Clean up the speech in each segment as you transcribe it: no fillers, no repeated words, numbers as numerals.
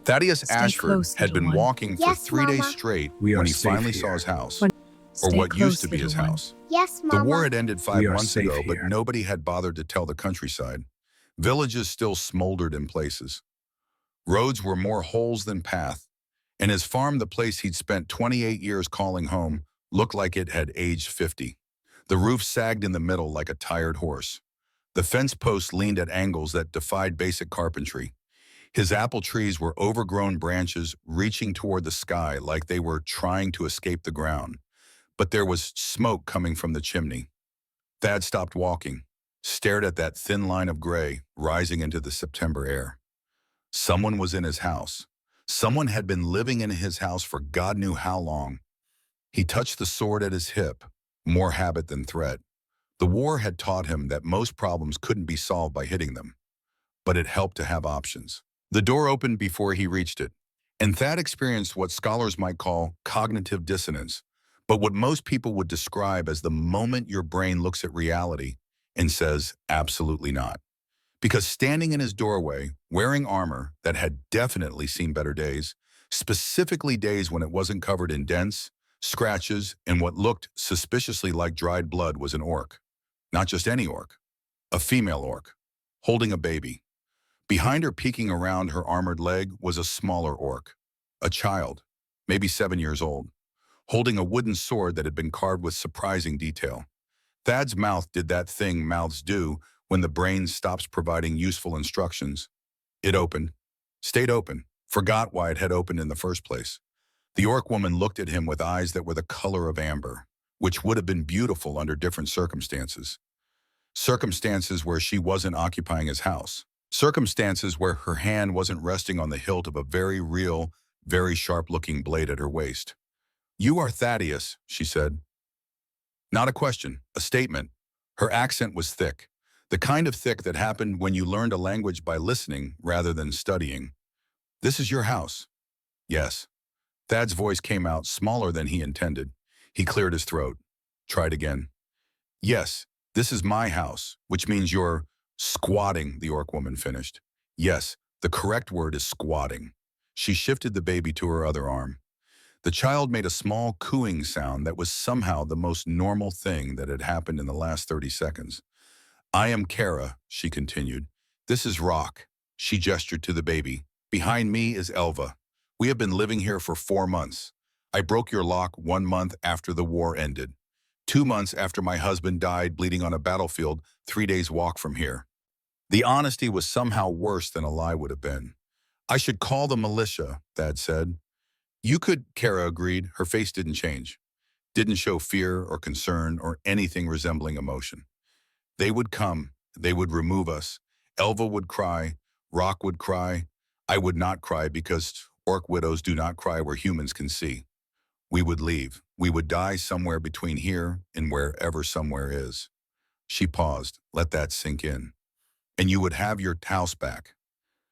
Thaddeus Stay Ashford close, had little been one. walking for Yes, 3 days Mama. straight We are when he safe finally here. saw his house, But or stay what used close, to be his little one. house. Yes, The Mama. war had ended 5 We are months safe ago, but here. nobody had bothered to tell the countryside. Villages still smoldered in places. Roads were more holes than path, and his farm, the place he'd spent 28 years calling home, looked like it had aged 50. The roof sagged in the middle like a tired horse. The fence posts leaned at angles that defied basic carpentry. His apple trees were overgrown branches reaching toward the sky like they were trying to escape the ground. But there was smoke coming from the chimney. Thad stopped walking, stared at that thin line of gray rising into the September air. Someone was in his house. Someone had been living in his house for God knew how long. He touched the sword at his hip, more habit than threat. The war had taught him that most problems couldn't be solved by hitting them, but it helped to have options. The door opened before he reached it, and Thad experienced what scholars might call cognitive dissonance, but what most people would describe as the moment your brain looks at reality and says, absolutely not. Because standing in his doorway, wearing armor that had definitely seen better days, specifically days when it wasn't covered in dents, scratches, and what looked suspiciously like dried blood, was an orc. Not just any orc, a female orc, holding a baby. Behind her, peeking around her armored leg, was a smaller orc, a child, maybe 7 years old, holding a wooden sword that had been carved with surprising detail. Thad's mouth did that thing mouths do when the brain stops providing useful instructions. It opened, stayed open, forgot why it had opened in the first place. The orc woman looked at him with eyes that were the color of amber, which would have been beautiful under different circumstances. Circumstances where she wasn't occupying his house. Circumstances where her hand wasn't resting on the hilt of a very real, very sharp-looking blade at her waist. "You are Thaddeus," she said. Not a question, a statement. Her accent was thick, the kind of thick that happened when you learned a language by listening rather than studying. "This is your house." "Yes." Thad's voice came out smaller than he intended. He cleared his throat. Tried again. "Yes, this is my house, which means you're squatting," the orc woman finished. "Yes, the correct word is squatting." She shifted the baby to her other arm. The child made a small cooing sound that was somehow the most normal thing that had happened in the last 30 seconds. "I am Kara," she continued. "This is Rock." She gestured to the baby. "Behind me is Elva. We have been living here for 4 months. I broke your lock 1 month after the war ended. 2 months after my husband died bleeding on a battlefield 3 days' walk from here." The honesty was somehow worse than a lie would have been. "I should call the militia," Thad said. "You could," Kara agreed. Her face didn't change. Didn't show fear or concern or anything resembling emotion. "They would come. They would remove us. Elva would cry. Rock would cry. I would not cry because orc widows do not cry where humans can see. We would leave. We would die somewhere between here and wherever somewhere is." She paused. Let that sink in. "And you would have your house back."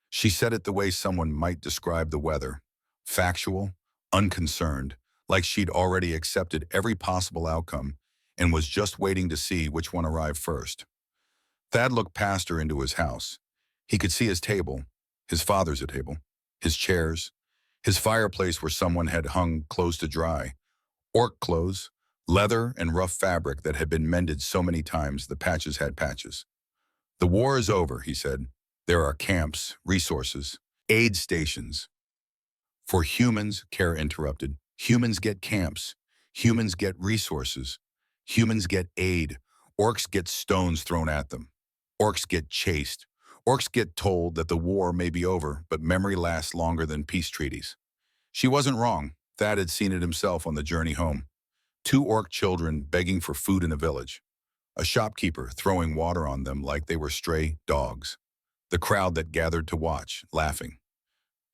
She said it the way someone might describe the weather. Factual, unconcerned, like she'd already accepted every possible outcome and was just waiting to see which one arrived first. Thad looked past her into his house. He could see his table, his father's table, his chairs, his fireplace where someone had hung clothes to dry. Orc clothes, leather and rough fabric that had been mended so many times the patches had patches. "The war is over," he said. "There are camps, resources, aid stations." "For humans," Kara interrupted. "Humans get camps. Humans get resources. Humans get aid. Orcs get stones thrown at them. Orcs get chased. Orcs get told that the war may be over, but memory lasts longer than peace treaties." She wasn't wrong. Thad had seen it himself on the journey home. 2 orc children begging for food in a village. A shopkeeper throwing water on them like they were stray dogs. The crowd that gathered to watch, laughing.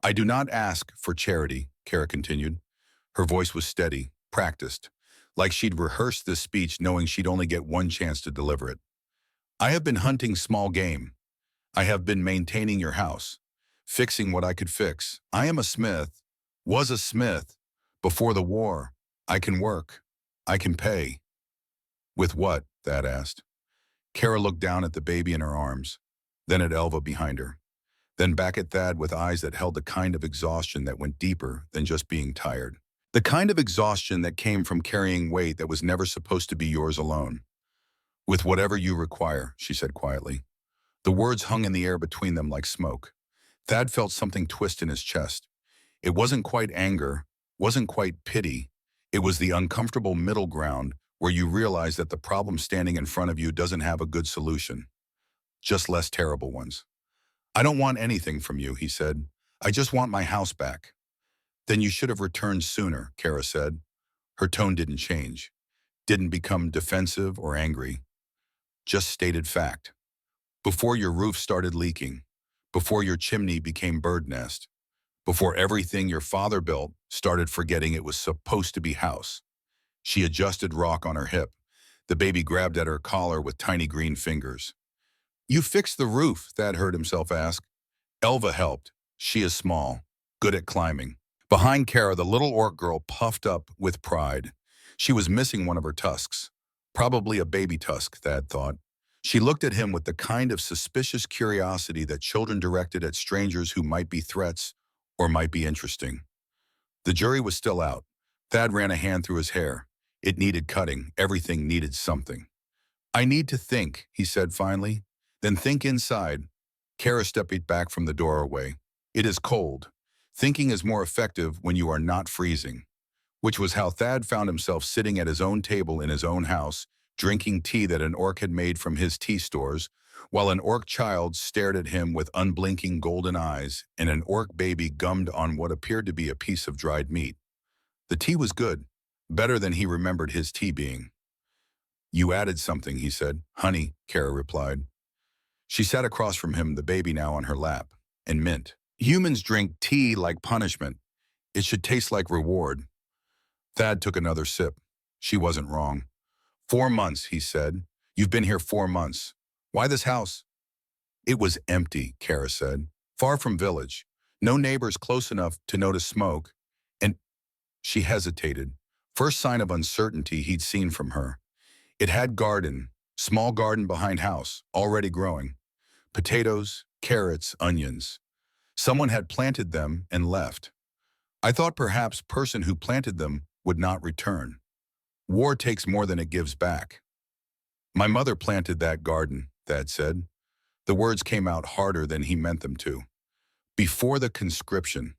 "I do not ask for charity," Kara continued. Her voice was steady, practiced, like she'd rehearsed this speech knowing she'd only get one chance to deliver it. "I have been hunting small game. I have been maintaining your house, fixing what I could fix. I am a smith, was a smith, before the war. I can work. I can pay." "With what?" Thad asked. Kara looked down at the baby in her arms, then at Elva behind her. then back at Thad with eyes that held the kind of exhaustion that went deeper than just being tired. The kind of exhaustion that came from carrying weight that was never supposed to be yours alone. With whatever you require, she said quietly. The words hung in the air between them like smoke. Thad felt something twist in his chest. It wasn't quite anger, wasn't quite pity. It was the uncomfortable middle ground where you realize that the problem standing in front of you doesn't have a good solution, just less terrible ones. I don't want anything from you, he said. I just want my house back. Then you should have returned sooner, Kara said. Her tone didn't change, didn't become defensive or angry, just stated fact. Before your roof started leaking, before your chimney became bird nest, before everything your father built started forgetting it was supposed to be house. She adjusted Rock on her hip. The baby grabbed at her collar with tiny green fingers. You fixed the roof, Thad heard himself ask. Elva helped. She is small, good at climbing. Behind Kara, the little orc girl puffed up with pride. She was missing one of her tusks. Probably a baby tusk, Thad thought. She looked at him with the kind of suspicious curiosity that children directed at strangers who might be threats or might be interesting. The jury was still out. Thad ran a hand through his hair. It needed cutting. Everything needed something. I need to think, he said finally. Then think inside. Kara stepped back from the doorway. It is cold. Thinking is more effective when you are not freezing. Which was how Thad found himself sitting at his own table in his own house, drinking tea that an orc had made from his tea stores, while an orc child stared at him with unblinking golden eyes and an orc baby gummed on what appeared to be a piece of dried meat. The tea was good, better than he remembered his tea being. You added something, he said. Honey, Kara replied. She sat across from him, the baby now on her lap, and mint. Humans drink tea like punishment. It should taste like reward. Thad took another sip. She wasn't wrong. 4 months, he said. You've been here 4 months. Why this house? It was empty, Kara said. Far from village. No neighbors close enough to notice smoke. And she hesitated. First sign of uncertainty he'd seen from her. It had garden, small garden behind house, already growing. Potatoes, carrots, onions. Someone had planted them and left. I thought perhaps person who planted them would not return. War takes more than it gives back. My mother planted that garden, Thad said. The words came out harder than he meant them to. Before the conscription,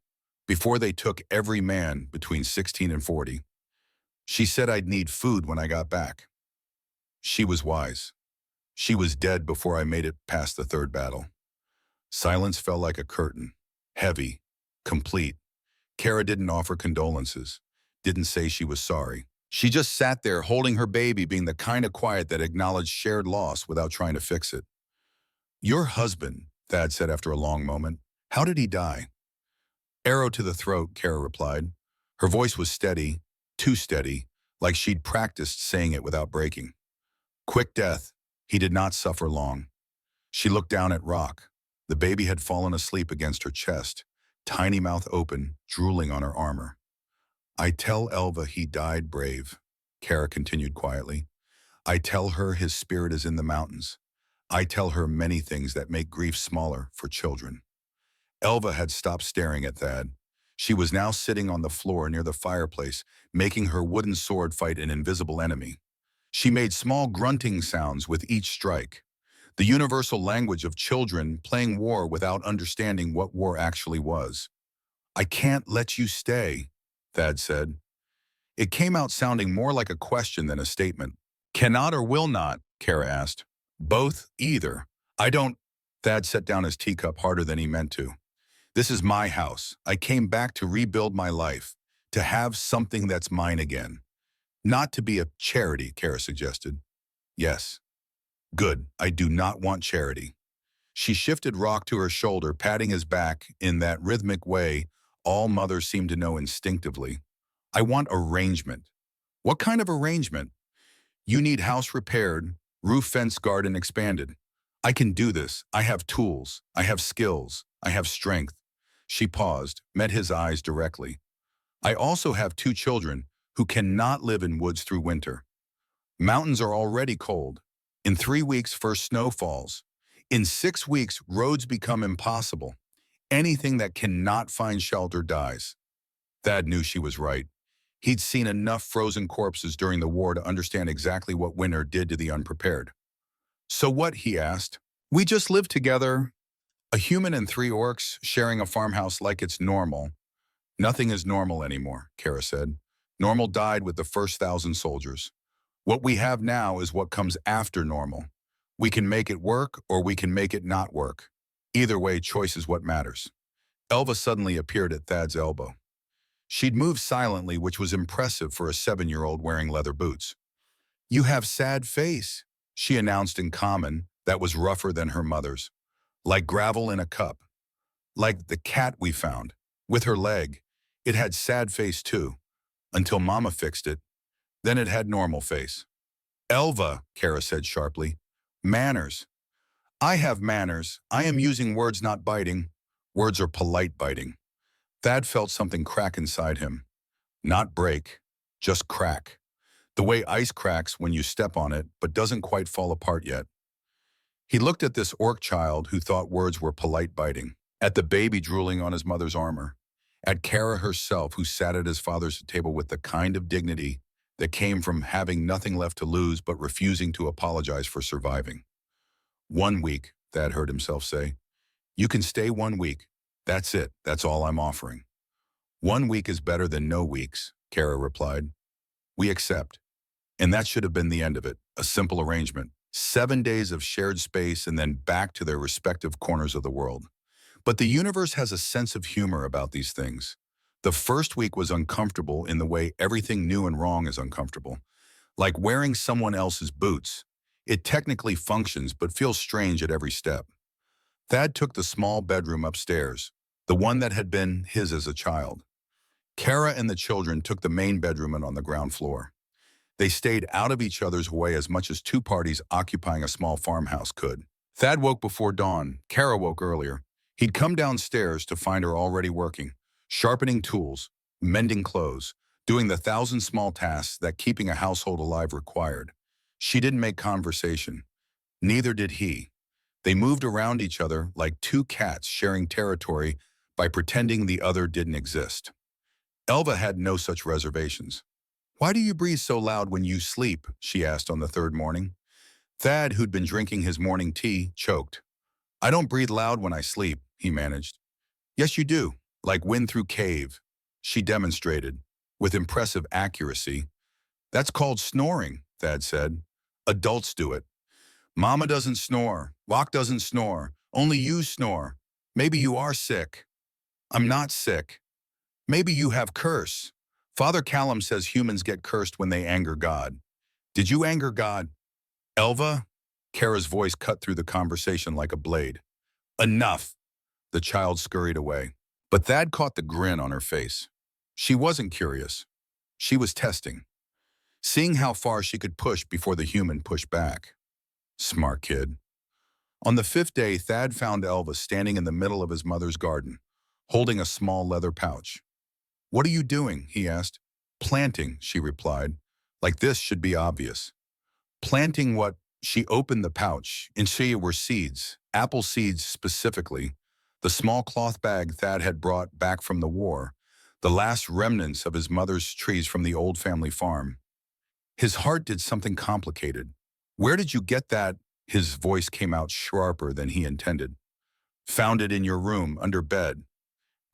before they took every man between 16 and 40, she said I'd need food when I got back. She was wise. She was dead before I made it past the third battle. Silence fell like a curtain, heavy, complete. Kara didn't offer condolences, didn't say she was sorry. She just sat there holding her baby, being the kind of quiet that acknowledged shared loss without trying to fix it. Your husband, Thad said after a long moment. How did he die? Arrow to the throat, Kara replied. Her voice was steady, too steady, like she'd practiced saying it without breaking. Quick death. He did not suffer long. She looked down at Rock. The baby had fallen asleep against her chest, tiny mouth open, drooling on her armor. I tell Elva he died brave, Kara continued quietly. I tell her his spirit is in the mountains. I tell her many things that make grief smaller for children. Elva had stopped staring at Thad. She was now sitting on the floor near the fireplace, making her wooden sword fight an invisible enemy. She made small grunting sounds with each strike, the universal language of children playing war without understanding what war actually was. I can't let you stay, Thad said. It came out sounding more like a question than a statement. Cannot or will not, Kara asked. Both, either. I don't. Thad set down his teacup harder than he meant to. This is my house. I came back to rebuild my life, to have something that's mine again. Not to be a charity, Kara suggested. Yes. Good. I do not want charity. She shifted Rock to her shoulder, patting his back in that rhythmic way all mothers seem to know instinctively. I want arrangement. What kind of arrangement? You need house repaired, roof fence garden expanded. I can do this. I have tools. I have skills. I have strength. She paused, met his eyes directly. I also have 2 children who cannot live in woods through winter. Mountains are already cold. In 3 weeks, first snow falls. In 6 weeks, roads become impossible. Anything that cannot find shelter dies. Thad knew she was right. He'd seen enough frozen corpses during the war to understand exactly what winter did to the unprepared. So what, he asked. We just live together, a human and three orcs sharing a farmhouse like it's normal. Nothing is normal anymore, Kara said. Normal died with the first 1,000 soldiers. What we have now is what comes after normal. We can make it work or we can make it not work. Either way, choice is what matters. Elva suddenly appeared at Thad's elbow. She'd moved silently, which was impressive for a 7-year-old wearing leather boots. You have sad face, she announced in common that was rougher than her mother's. Like gravel in a cup. Like the cat we found. With her leg. It had sad face too. Until Mama fixed it. Then it had normal face. Elva, Kara said sharply. Manners. I have manners. I am using words, not biting. Words are polite biting. Thad felt something crack inside him. Not break, just crack. The way ice cracks when you step on it, but doesn't quite fall apart yet. He looked at this orc child who thought words were polite biting, at the baby drooling on his mother's armor, at Kara herself who sat at his father's table with the kind of dignity that came from having nothing left to lose but refusing to apologize for surviving. 1 week, Thad heard himself say. You can stay 1 week. That's it. That's all I'm offering. 1 week is better than no weeks, Kara replied. We accept. And that should have been the end of it, a simple arrangement. 7 days of shared space and then back to their respective corners of the world. But the universe has a sense of humor about these things. The first week was uncomfortable in the way everything new and wrong is uncomfortable. Like wearing someone else's boots. It technically functions but feels strange at every step. Thad took the small bedroom upstairs, the one that had been his as a child. Kara and the children took the main bedroom and on the ground floor. They stayed out of each other's way as much as two parties occupying a small farmhouse could. Thad woke before dawn. Kara woke earlier. He'd come downstairs to find her already working, sharpening tools, mending clothes, doing the 1,000 small tasks that keeping a household alive required. She didn't make conversation. Neither did he. They moved around each other like two cats sharing territory by pretending the other didn't exist. Elva had no such reservations. Why do you breathe so loud when you sleep? She asked on the third morning. Thad, who'd been drinking his morning tea, choked. I don't breathe loud when I sleep, he managed. Yes, you do, like wind through cave, she demonstrated, with impressive accuracy. That's called snoring, Thad said. Adults do it. Mama doesn't snore. Locke doesn't snore. Only you snore. Maybe you are sick. I'm not sick. Maybe you have curse. Father Callum says humans get cursed when they anger God. Did you anger God? Elva? Kara's voice cut through the conversation like a blade. Enough. The child scurried away. But Thad caught the grin on her face. She wasn't curious. She was testing. Seeing how far she could push before the human pushed back. Smart kid. On the 5th day, Thad found Elva standing in the middle of his mother's garden, holding a small leather pouch. What are you doing? He asked. Planting, she replied. Like this should be obvious. Planting what? She opened the pouch. Inside it were seeds, apple seeds specifically, the small cloth bag Thad had brought back from the war, the last remnants of his mother's trees from the old family farm. His heart did something complicated. Where did you get that? His voice came out sharper than he intended. Found it in your room, under bed.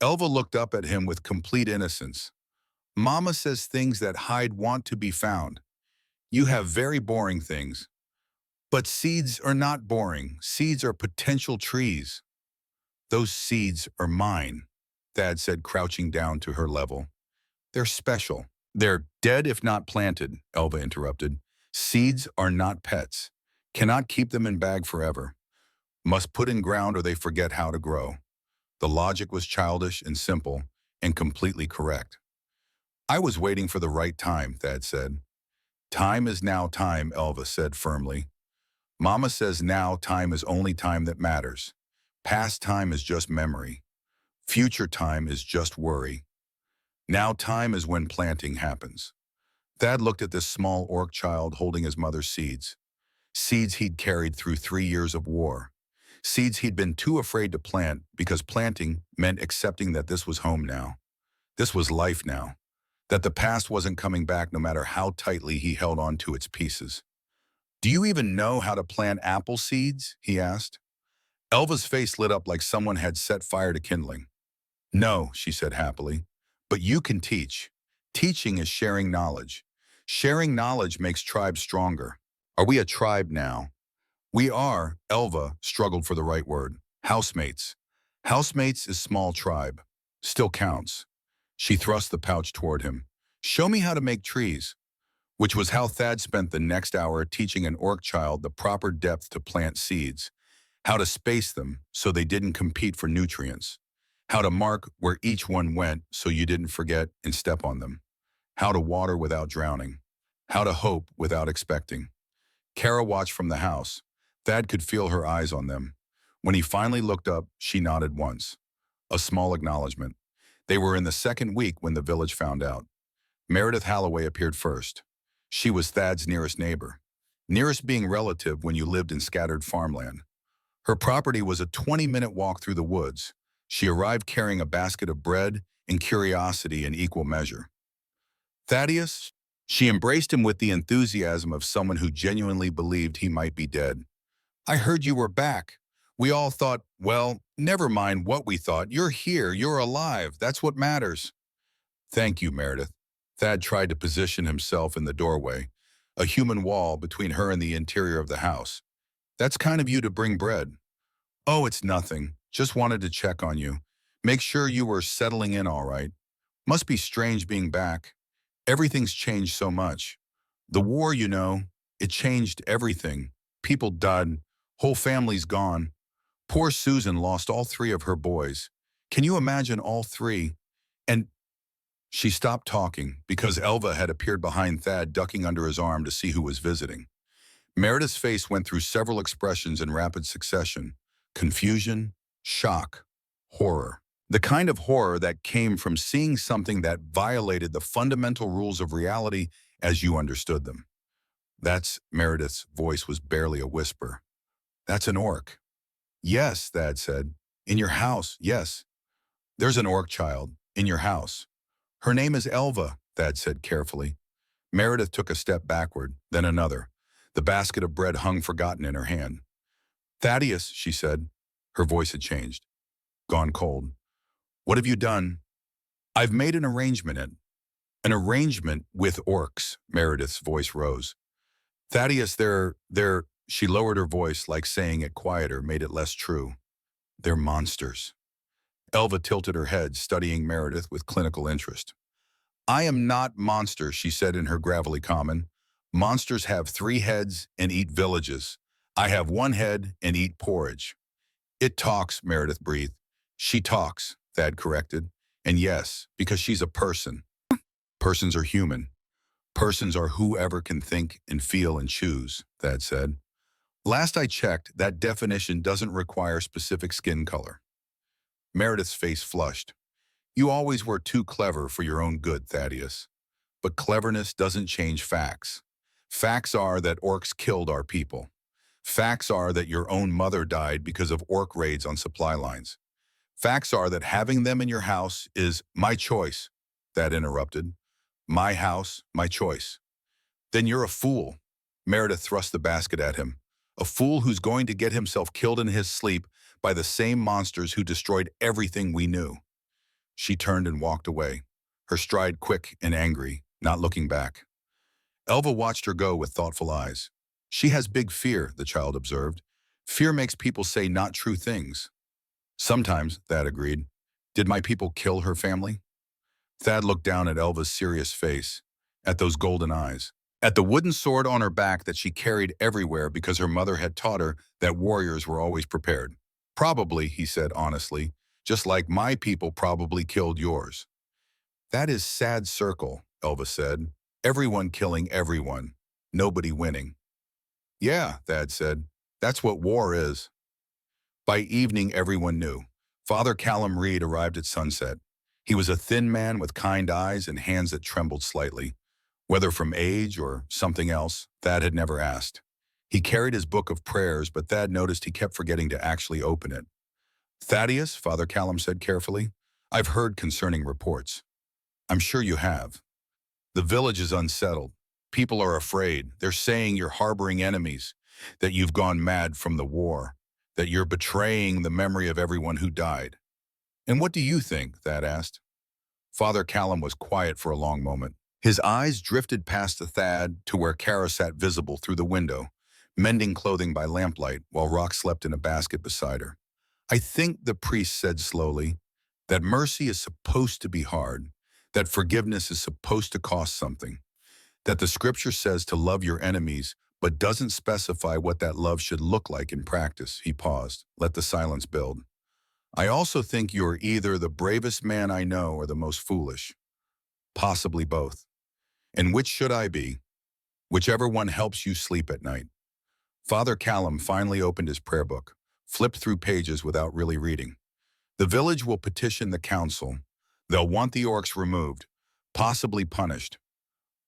Elva looked up at him with complete innocence. Mama says things that hide want to be found. You have very boring things. But seeds are not boring. Seeds are potential trees. Those seeds are mine, Thad said, crouching down to her level. They're special. They're dead if not planted, Elva interrupted. Seeds are not pets. Cannot keep them in bag forever. Must put in ground or they forget how to grow. The logic was childish and simple and completely correct. I was waiting for the right time, Thad said. Time is now time, Elva said firmly. Mama says now time is only time that matters. Past time is just memory. Future time is just worry. Now time is when planting happens. Thad looked at this small orc child holding his mother's seeds. Seeds he'd carried through 3 years of war. Seeds he'd been too afraid to plant because planting meant accepting that this was home now. This was life now. That the past wasn't coming back no matter how tightly he held on to its pieces. "Do you even know how to plant apple seeds?" he asked. Elva's face lit up like someone had set fire to kindling. "No," she said happily, "but you can teach. Teaching is sharing knowledge. Sharing knowledge makes tribes stronger. Are we a tribe now?" "We are," Elva struggled for the right word. "Housemates. Housemates is small tribe. Still counts." She thrust the pouch toward him. "Show me how to make trees," which was how Thad spent the next hour teaching an orc child the proper depth to plant seeds, how to space them so they didn't compete for nutrients, how to mark where each one went so you didn't forget and step on them, how to water without drowning, how to hope without expecting. Kara watched from the house. Thad could feel her eyes on them. When he finally looked up, she nodded once. A small acknowledgement. They were in the second week when the village found out. Meredith Holloway appeared first. She was Thad's nearest neighbor. Nearest being relative when you lived in scattered farmland. Her property was a 20-minute walk through the woods. She arrived carrying a basket of bread and curiosity in equal measure. "Thaddeus?" She embraced him with the enthusiasm of someone who genuinely believed he might be dead. "I heard you were back. We all thought, well, never mind what we thought. You're here, you're alive. That's what matters." "Thank you, Meredith." Thad tried to position himself in the doorway, a human wall between her and the interior of the house. "That's kind of you to bring bread." "Oh, it's nothing. Just wanted to check on you. Make sure you were settling in all right. Must be strange being back. Everything's changed so much. The war, you know, it changed everything. People died. Whole families gone. Poor Susan lost all three of her boys. Can you imagine all three? And..." She stopped talking because Elva had appeared behind Thad, ducking under his arm to see who was visiting. Meredith's face went through several expressions in rapid succession. Confusion, shock, horror. The kind of horror that came from seeing something that violated the fundamental rules of reality as you understood them. "That's..." Meredith's voice was barely a whisper. "That's an orc." "Yes," Thad said. "In your house, yes. There's an orc child, in your house. Her name is Elva," Thad said carefully. Meredith took a step backward, then another. The basket of bread hung forgotten in her hand. "Thaddeus," she said. Her voice had changed. Gone cold. "What have you done?" "I've made an arrangement." "An arrangement with orcs," Meredith's voice rose. "Thaddeus, they're..." She lowered her voice, like saying it quieter made it less true. "They're monsters." Elva tilted her head, studying Meredith with clinical interest. "I am not monster," she said in her gravelly common. "Monsters have 3 heads and eat villages. I have 1 head and eat porridge." "It talks," Meredith breathed. "She talks," Thad corrected. "And yes, because she's a person. Persons are human. Persons are whoever can think and feel and choose," Thad said. "Last I checked, that definition doesn't require specific skin color." Meredith's face flushed. "You always were too clever for your own good, Thaddeus. But cleverness doesn't change facts. Facts are that orcs killed our people. Facts are that your own mother died because of orc raids on supply lines. Facts are that having them in your house is my choice," Thad interrupted. "My house, my choice." "Then you're a fool." Meredith thrust the basket at him. "A fool who's going to get himself killed in his sleep by the same monsters who destroyed everything we knew." She turned and walked away, her stride quick and angry, not looking back. Elva watched her go with thoughtful eyes. "She has big fear," the child observed. "Fear makes people say not true things." "Sometimes," Thad agreed. "Did my people kill her family?" Thad looked down at Elva's serious face, at those golden eyes, at the wooden sword on her back that she carried everywhere because her mother had taught her that warriors were always prepared. "Probably," he said honestly, "just like my people probably killed yours." "That is sad circle," Elva said. "Everyone killing everyone. Nobody winning." "Yeah," Thad said. "That's what war is." By evening, everyone knew. Father Callum Reed arrived at sunset. He was a thin man with kind eyes and hands that trembled slightly. Whether from age or something else, Thad had never asked. He carried his book of prayers, but Thad noticed he kept forgetting to actually open it. "Thaddeus," Father Callum said carefully, "I've heard concerning reports. I'm sure you have. The village is unsettled. People are afraid. They're saying you're harboring enemies, that you've gone mad from the war, that you're betraying the memory of everyone who died." "And what do you think?" Thad asked. Father Callum was quiet for a long moment. His eyes drifted past the Thad to where Kara sat visible through the window, mending clothing by lamplight while Rock slept in a basket beside her. "I think," the priest said slowly, "that mercy is supposed to be hard, that forgiveness is supposed to cost something, that the scripture says to love your enemies, but doesn't specify what that love should look like in practice." He paused, let the silence build. "I also think you're either the bravest man I know or the most foolish. Possibly both. And which should I be? Whichever one helps you sleep at night." Father Callum finally opened his prayer book, flipped through pages without really reading. "The village will petition the council. They'll want the orcs removed, possibly punished.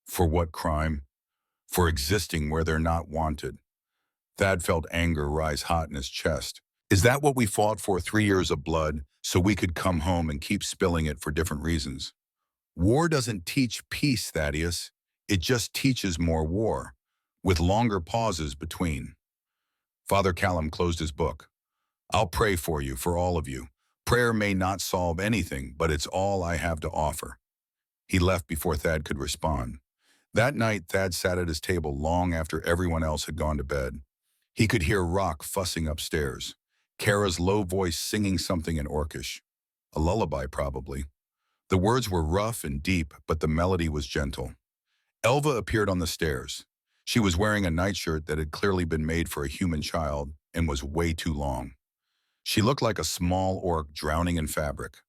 For what crime? For existing where they're not wanted." Thad felt anger rise hot in his chest. "Is that what we fought for 3 years of blood, so we could come home and keep spilling it for different reasons? War doesn't teach peace, Thaddeus. It just teaches more war, with longer pauses between." Father Callum closed his book. "I'll pray for you, for all of you. Prayer may not solve anything, but it's all I have to offer." He left before Thad could respond. That night, Thad sat at his table long after everyone else had gone to bed. He could hear Rock fussing upstairs, Kara's low voice singing something in Orcish. A lullaby, probably. The words were rough and deep, but the melody was gentle. Elva appeared on the stairs. She was wearing a nightshirt that had clearly been made for a human child and was way too long. She looked like a small orc drowning in fabric.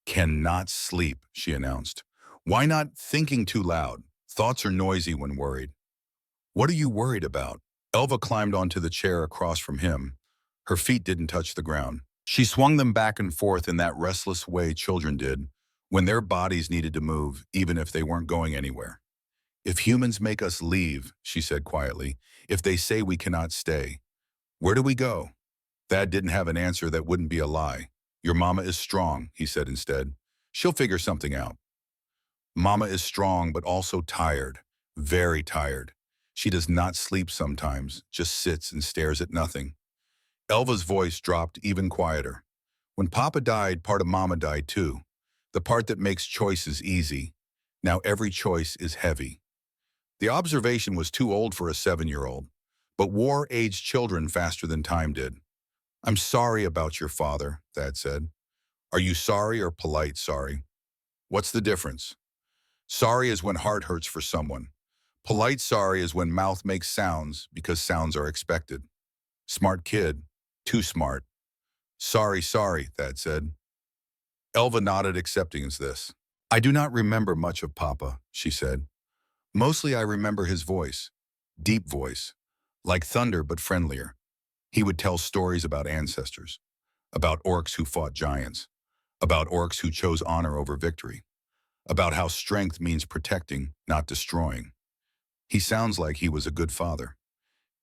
"Cannot sleep," she announced. "Why not thinking too loud? Thoughts are noisy when worried." "What are you worried about?" Elva climbed onto the chair across from him. Her feet didn't touch the ground. She swung them back and forth in that restless way children did when their bodies needed to move, even if they weren't going anywhere. "If humans make us leave," she said quietly, "if they say we cannot stay, where do we go?" Thad didn't have an answer that wouldn't be a lie. "Your mama is strong," he said instead. "She'll figure something out." "Mama is strong, but also tired. Very tired. She does not sleep sometimes, just sits and stares at nothing." Elva's voice dropped even quieter. "When Papa died, part of Mama died too. The part that makes choices easy. Now every choice is heavy." The observation was too old for a 7-year-old, but war aged children faster than time did. "I'm sorry about your father," Thad said. "Are you sorry or polite sorry? What's the difference? Sorry is when heart hurts for someone. Polite sorry is when mouth makes sounds because sounds are expected." "Smart kid. Too smart." "Sorry, sorry," Thad said. Elva nodded, accepting as this. "I do not remember much of Papa," she said. "Mostly I remember his voice. Deep voice. Like thunder but friendlier. He would tell stories about ancestors. About orcs who fought giants. About orcs who chose honor over victory. About how strength means protecting, not destroying. He sounds like he was a good father."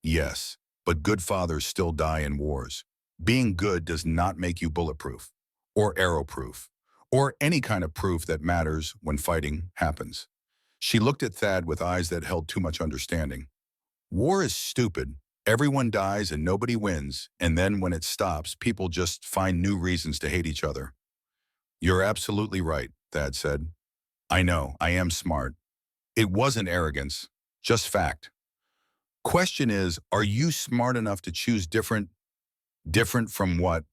"Yes, but good fathers still die in wars. Being good does not make you bulletproof, or arrow-proof, or any kind of proof that matters when fighting happens." She looked at Thad with eyes that held too much understanding. "War is stupid. Everyone dies and nobody wins, and then when it stops, people just find new reasons to hate each other." "You're absolutely right," Thad said. "I know, I am smart. It wasn't arrogance, just fact. Question is, are you smart enough to choose different? Different from what?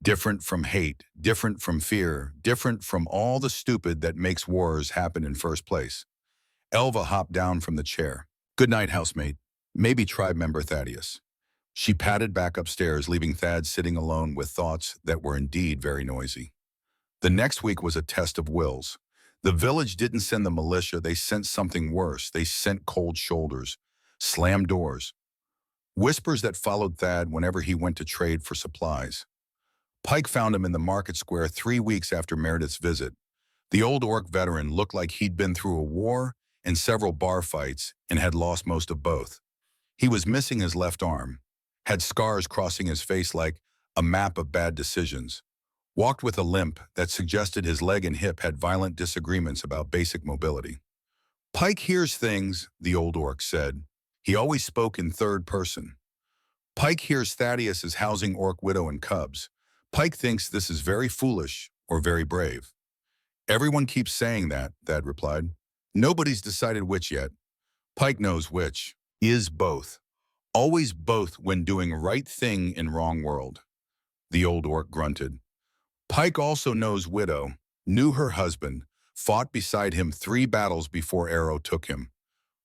Different from hate, different from fear, different from all the stupid that makes wars happen in first place." Elva hopped down from the chair. "Good night, housemate. Maybe tribe member Thaddeus." She padded back upstairs, leaving Thad sitting alone with thoughts that were indeed very noisy. The next week was a test of wills. The village didn't send the militia, they sent something worse. They sent cold shoulders, slammed doors. Whispers that followed Thad whenever he went to trade for supplies. Pike found him in the market square 3 weeks after Meredith's visit. The old orc veteran looked like he'd been through a war and several bar fights and had lost most of both. He was missing his left arm, had scars crossing his face like a map of bad decisions, walked with a limp that suggested his leg and hip had violent disagreements about basic mobility. Pike hears things, the old orc said. He always spoke in third person. Pike hears Thaddeus is housing orc widow and cubs. Pike thinks this is very foolish or very brave. Everyone keeps saying that, Thad replied. Nobody's decided which yet. Pike knows which. Is both. Always both when doing right thing in wrong world. The old orc grunted. Pike also knows widow, knew her husband, fought beside him 3 battles before Arrow took him,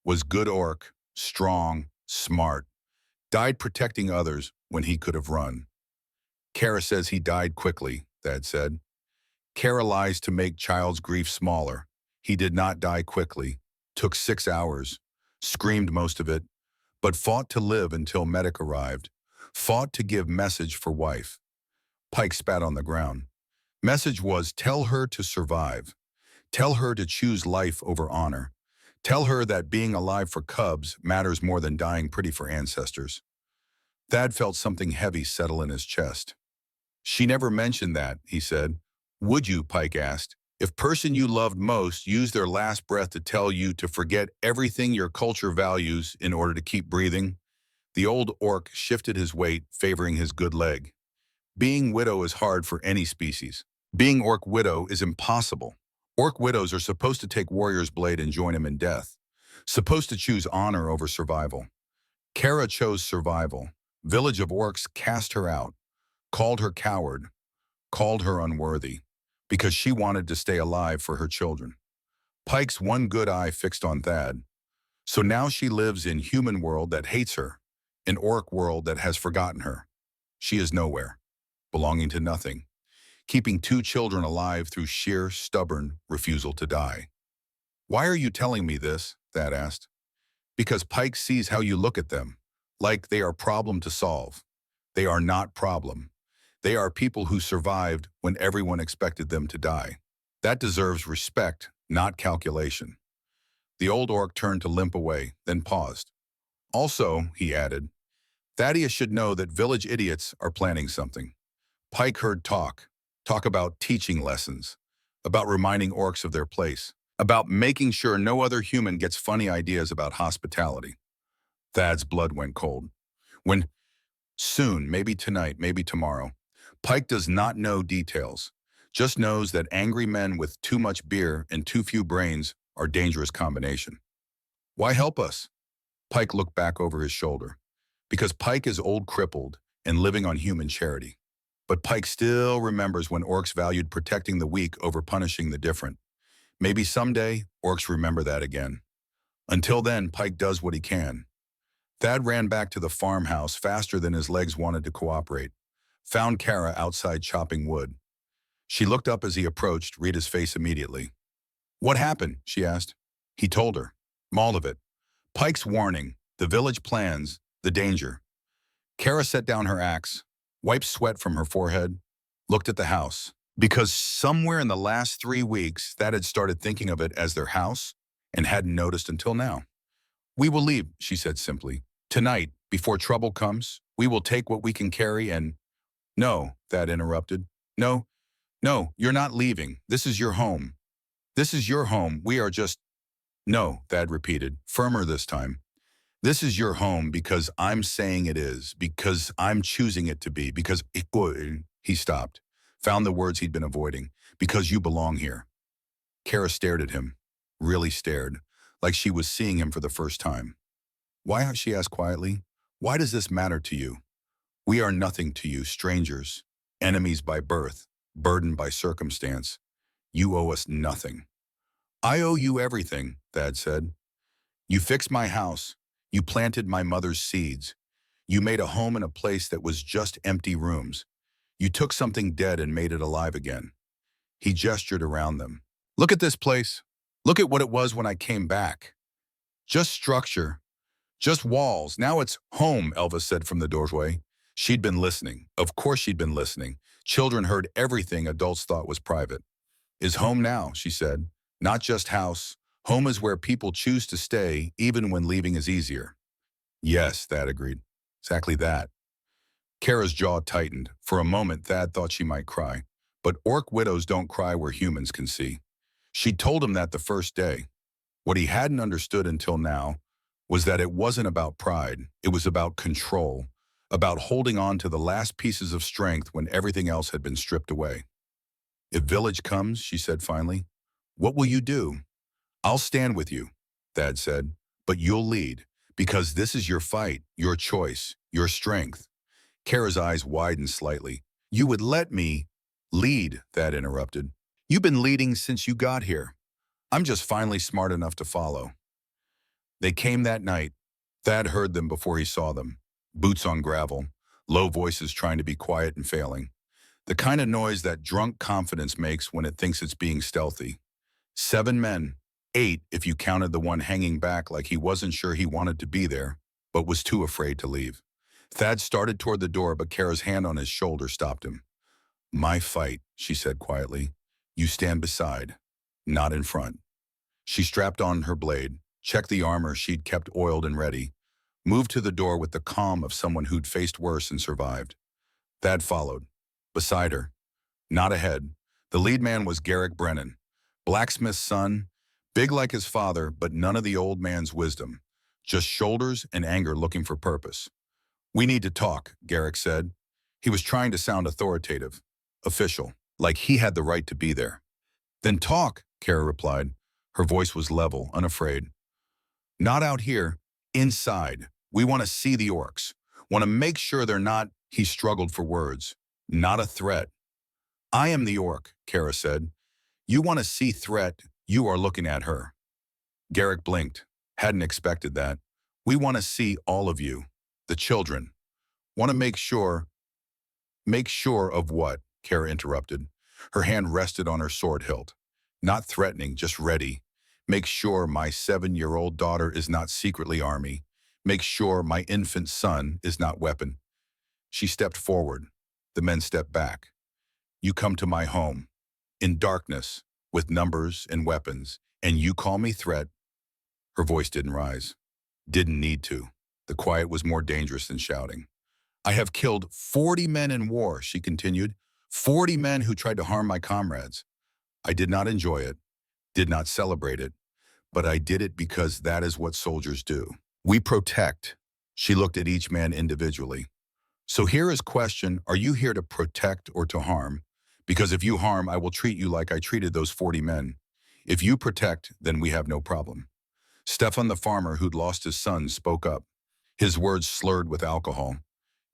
was good orc, strong, smart, died protecting others when he could have run. Kara says he died quickly, Thad said. Kara lies to make child's grief smaller. He did not die quickly, took 6 hours, screamed most of it, but fought to live until medic arrived, fought to give message for wife. Pike spat on the ground. Message was tell her to survive. Tell her to choose life over honor. Tell her that being alive for cubs matters more than dying pretty for ancestors. Thad felt something heavy settle in his chest. She never mentioned that, he said. Would you, Pike asked, if person you loved most used their last breath to tell you to forget everything your culture values in order to keep breathing? The old orc shifted his weight, favoring his good leg. Being widow is hard for any species. Being orc widow is impossible. Orc widows are supposed to take warrior's blade and join him in death. Supposed to choose honor over survival. Kara chose survival. Village of orcs cast her out, called her coward, called her unworthy, because she wanted to stay alive for her children. Pike's one good eye fixed on Thad. So now she lives in human world that hates her, an orc world that has forgotten her. She is nowhere, belonging to nothing, keeping 2 children alive through sheer, stubborn refusal to die. Why are you telling me this? Thad asked. Because Pike sees how you look at them, like they are problem to solve. They are not problem. They are people who survived when everyone expected them to die. That deserves respect, not calculation. The old orc turned to limp away, then paused. Also, he added, Thaddeus should know that village idiots are planning something. Pike heard talk about teaching lessons, about reminding orcs of their place, about making sure no other human gets funny ideas about hospitality. Thad's blood went cold. When soon, maybe tonight, maybe tomorrow, Pike does not know details, just knows that angry men with too much beer and too few brains are a dangerous combination. Why help us? Pike looked back over his shoulder. Because Pike is old crippled and living on human charity. But Pike still remembers when orcs valued protecting the weak over punishing the different. Maybe someday, orcs remember that again. Until then, Pike does what he can. Thad ran back to the farmhouse faster than his legs wanted to cooperate. Found Kara outside chopping wood. She looked up as he approached, read his face immediately. What happened? She asked. He told her. All of it. Pike's warning, the village plans, the danger. Kara set down her axe, wiped sweat from her forehead, looked at the house. Because somewhere in the last 3 weeks, Thad had started thinking of it as their house and hadn't noticed until now. We will leave, she said simply. Tonight, before trouble comes, we will take what we can carry and... No, Thad interrupted. No, you're not leaving. This is your home. This is your home. We are just... No, Thad repeated, firmer this time. This is your home because I'm saying it is, because I'm choosing it to be, because... He stopped, found the words he'd been avoiding. Because you belong here. Kara stared at him, really stared, like she was seeing him for the first time. Why, she asked quietly, why does this matter to you? We are nothing to you, strangers, enemies by birth, burdened by circumstance. You owe us nothing. I owe you everything, Thad said. You fixed my house. You planted my mother's seeds. You made a home in a place that was just empty rooms. You took something dead and made it alive again. He gestured around them. Look at this place. Look at what it was when I came back. Just structure. Just walls. Now it's home, Elvis said from the doorway. She'd been listening. Of course she'd been listening. Children heard everything adults thought was private. Is home now, she said. Not just house. Home is where people choose to stay, even when leaving is easier. Yes, Thad agreed. Exactly that. Kara's jaw tightened. For a moment, Thad thought she might cry. But orc widows don't cry where humans can see. She told him that the first day. What he hadn't understood until now was that it wasn't about pride. It was about control, about holding on to the last pieces of strength when everything else had been stripped away. If Village comes, she said finally, what will you do? I'll stand with you, Thad said, but you'll lead, because this is your fight, your choice, your strength. Kara's eyes widened slightly. You would let me lead, Thad interrupted. You've been leading since you got here. I'm just finally smart enough to follow. They came that night. Thad heard them before he saw them. Boots on gravel, low voices trying to be quiet and failing. The kind of noise that drunk confidence makes when it thinks it's being stealthy. 7 men, 8 if you counted the one hanging back like he wasn't sure he wanted to be there, but was too afraid to leave. Thad started toward the door, but Kara's hand on his shoulder stopped him. My fight, she said quietly. You stand beside, not in front. She strapped on her blade, checked the armor she'd kept oiled and ready, moved to the door with the calm of someone who'd faced worse and survived. Thad followed. Beside her, not ahead, the lead man was Garrick Brennan, blacksmith's son, big like his father, but none of the old man's wisdom, just shoulders and anger looking for purpose. We need to talk, Garrick said. He was trying to sound authoritative, official, like he had the right to be there. Then talk, Kara replied. Her voice was level, unafraid. Not out here, inside. We want to see the orcs. Want to make sure they're not, he struggled for words, not a threat. I am the orc, Kara said. You want to see threat, you are looking at her. Garrick blinked. Hadn't expected that. We want to see all of you. The children. Want to make sure. Make sure of what? Kara interrupted. Her hand rested on her sword hilt. Not threatening, just ready. Make sure my 7-year-old daughter is not secretly army. Make sure my infant son is not weapon. She stepped forward. The men stepped back. You come to my home. In darkness, with numbers and weapons, and you call me threat? Her voice didn't rise. Didn't need to. The quiet was more dangerous than shouting. I have killed 40 men in war, she continued. 40 men who tried to harm my comrades. I did not enjoy it, did not celebrate it, but I did it because that is what soldiers do. We protect. She looked at each man individually. So here is question, are you here to protect or to harm? Because if you harm, I will treat you like I treated those 40 men. If you protect, then we have no problem. Stefan the farmer who'd lost his son spoke up. His words slurred with alcohol.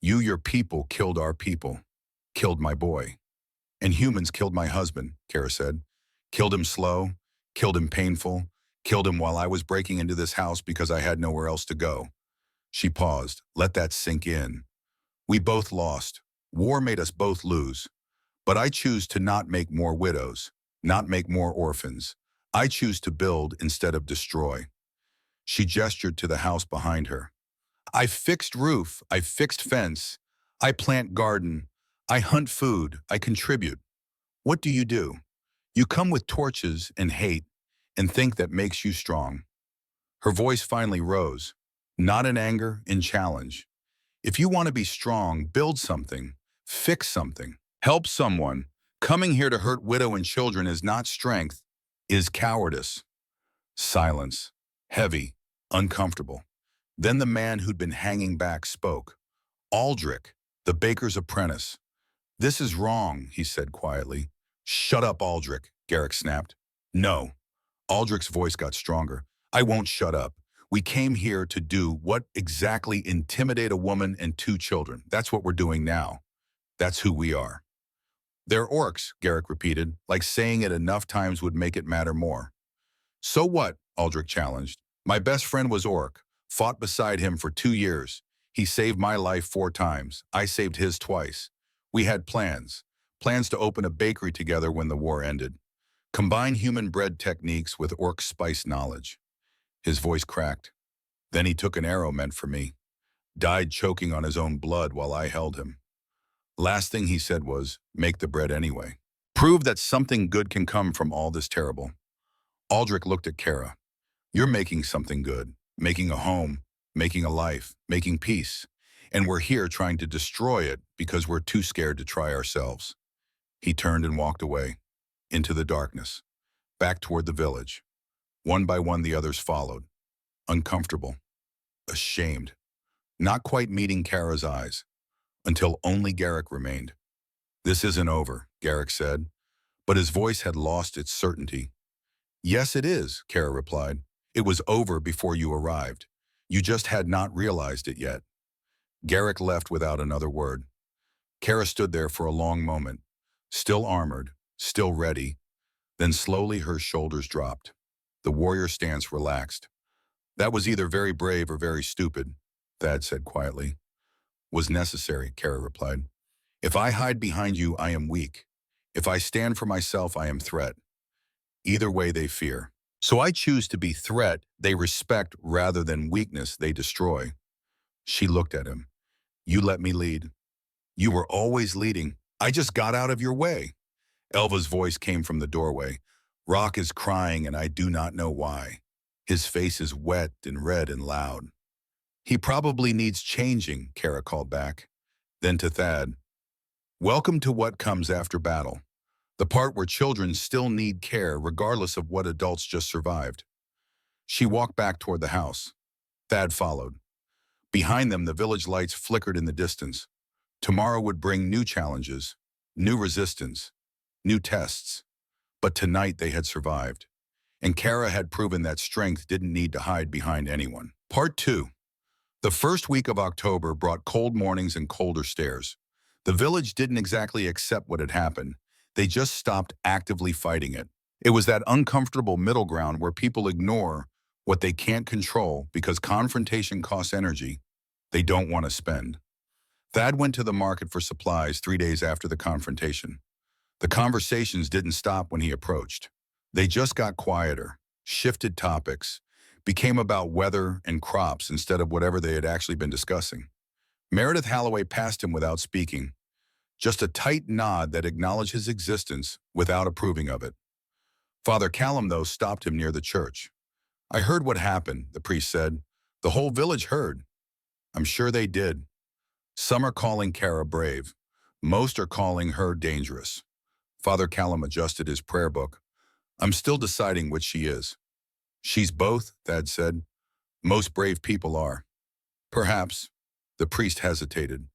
You, your people, killed our people. Killed my boy. And humans killed my husband, Kara said. Killed him slow, killed him painful, killed him while I was breaking into this house because I had nowhere else to go. She paused. Let that sink in. We both lost. War made us both lose. But I choose to not make more widows, not make more orphans. I choose to build instead of destroy. She gestured to the house behind her. I fixed roof, I fixed fence, I plant garden, I hunt food, I contribute. What do? You come with torches and hate and think that makes you strong. Her voice finally rose, not in anger, in challenge. If you want to be strong, build something, fix something, help someone. Coming here to hurt widow and children is not strength, is cowardice. Silence, heavy, uncomfortable. Then the man who'd been hanging back spoke. Aldrich, the baker's apprentice. This is wrong, he said quietly. Shut up, Aldrich, Garrick snapped. No. Aldrich's voice got stronger. I won't shut up. We came here to do what exactly? Intimidate a woman and 2 children. That's what we're doing now. That's who we are. They're orcs, Garrick repeated, like saying it enough times would make it matter more. So what? Aldrich challenged. My best friend was orc, fought beside him for 2 years. He saved my life 4 times. I saved his twice. We had plans to open a bakery together when the war ended. Combine human bread techniques with orc spice knowledge. His voice cracked. Then he took an arrow meant for me. Died choking on his own blood while I held him. Last thing he said was, make the bread anyway. Prove that something good can come from all this terrible. Aldrich looked at Kara. You're making something good, making a home, making a life, making peace. And we're here trying to destroy it because we're too scared to try ourselves. He turned and walked away, into the darkness, back toward the village. One by one the others followed, uncomfortable, ashamed, not quite meeting Kara's eyes, until only Garrick remained. "This isn't over," Garrick said, but his voice had lost its certainty. "Yes, it is," Kara replied. "It was over before you arrived. You just had not realized it yet." Garrick left without another word. Kara stood there for a long moment, still armored, still ready. Then slowly her shoulders dropped. The warrior stance relaxed. "That was either very brave or very stupid," Thad said quietly. "Was necessary," Kara replied. "If I hide behind you, I am weak. If I stand for myself, I am threat. Either way they fear. So I choose to be threat they respect rather than weakness they destroy." She looked at him. "You let me lead." "You were always leading. I just got out of your way." Elva's voice came from the doorway. "Rock is crying and I do not know why. His face is wet and red and loud." "He probably needs changing," Kara called back. Then to Thad, "Welcome to what comes after battle. The part where children still need care regardless of what adults just survived." She walked back toward the house. Thad followed. Behind them, the village lights flickered in the distance. Tomorrow would bring new challenges, new resistance, new tests. But tonight they had survived. And Kara had proven that strength didn't need to hide behind anyone. Part 2. The first week of October brought cold mornings and colder stares. The village didn't exactly accept what had happened. They just stopped actively fighting it. It was that uncomfortable middle ground where people ignore what they can't control because confrontation costs energy they don't want to spend. Thad went to the market for supplies 3 days after the confrontation. The conversations didn't stop when he approached. They just got quieter, shifted topics, became about weather and crops instead of whatever they had actually been discussing. Meredith Holloway passed him without speaking, just a tight nod that acknowledged his existence without approving of it. Father Callum, though, stopped him near the church. "I heard what happened," the priest said. "The whole village heard." "I'm sure they did. Some are calling Kara brave. Most are calling her dangerous." Father Callum adjusted his prayer book. "I'm still deciding which she is." "She's both," Thad said. "Most brave people are." "Perhaps." The priest hesitated.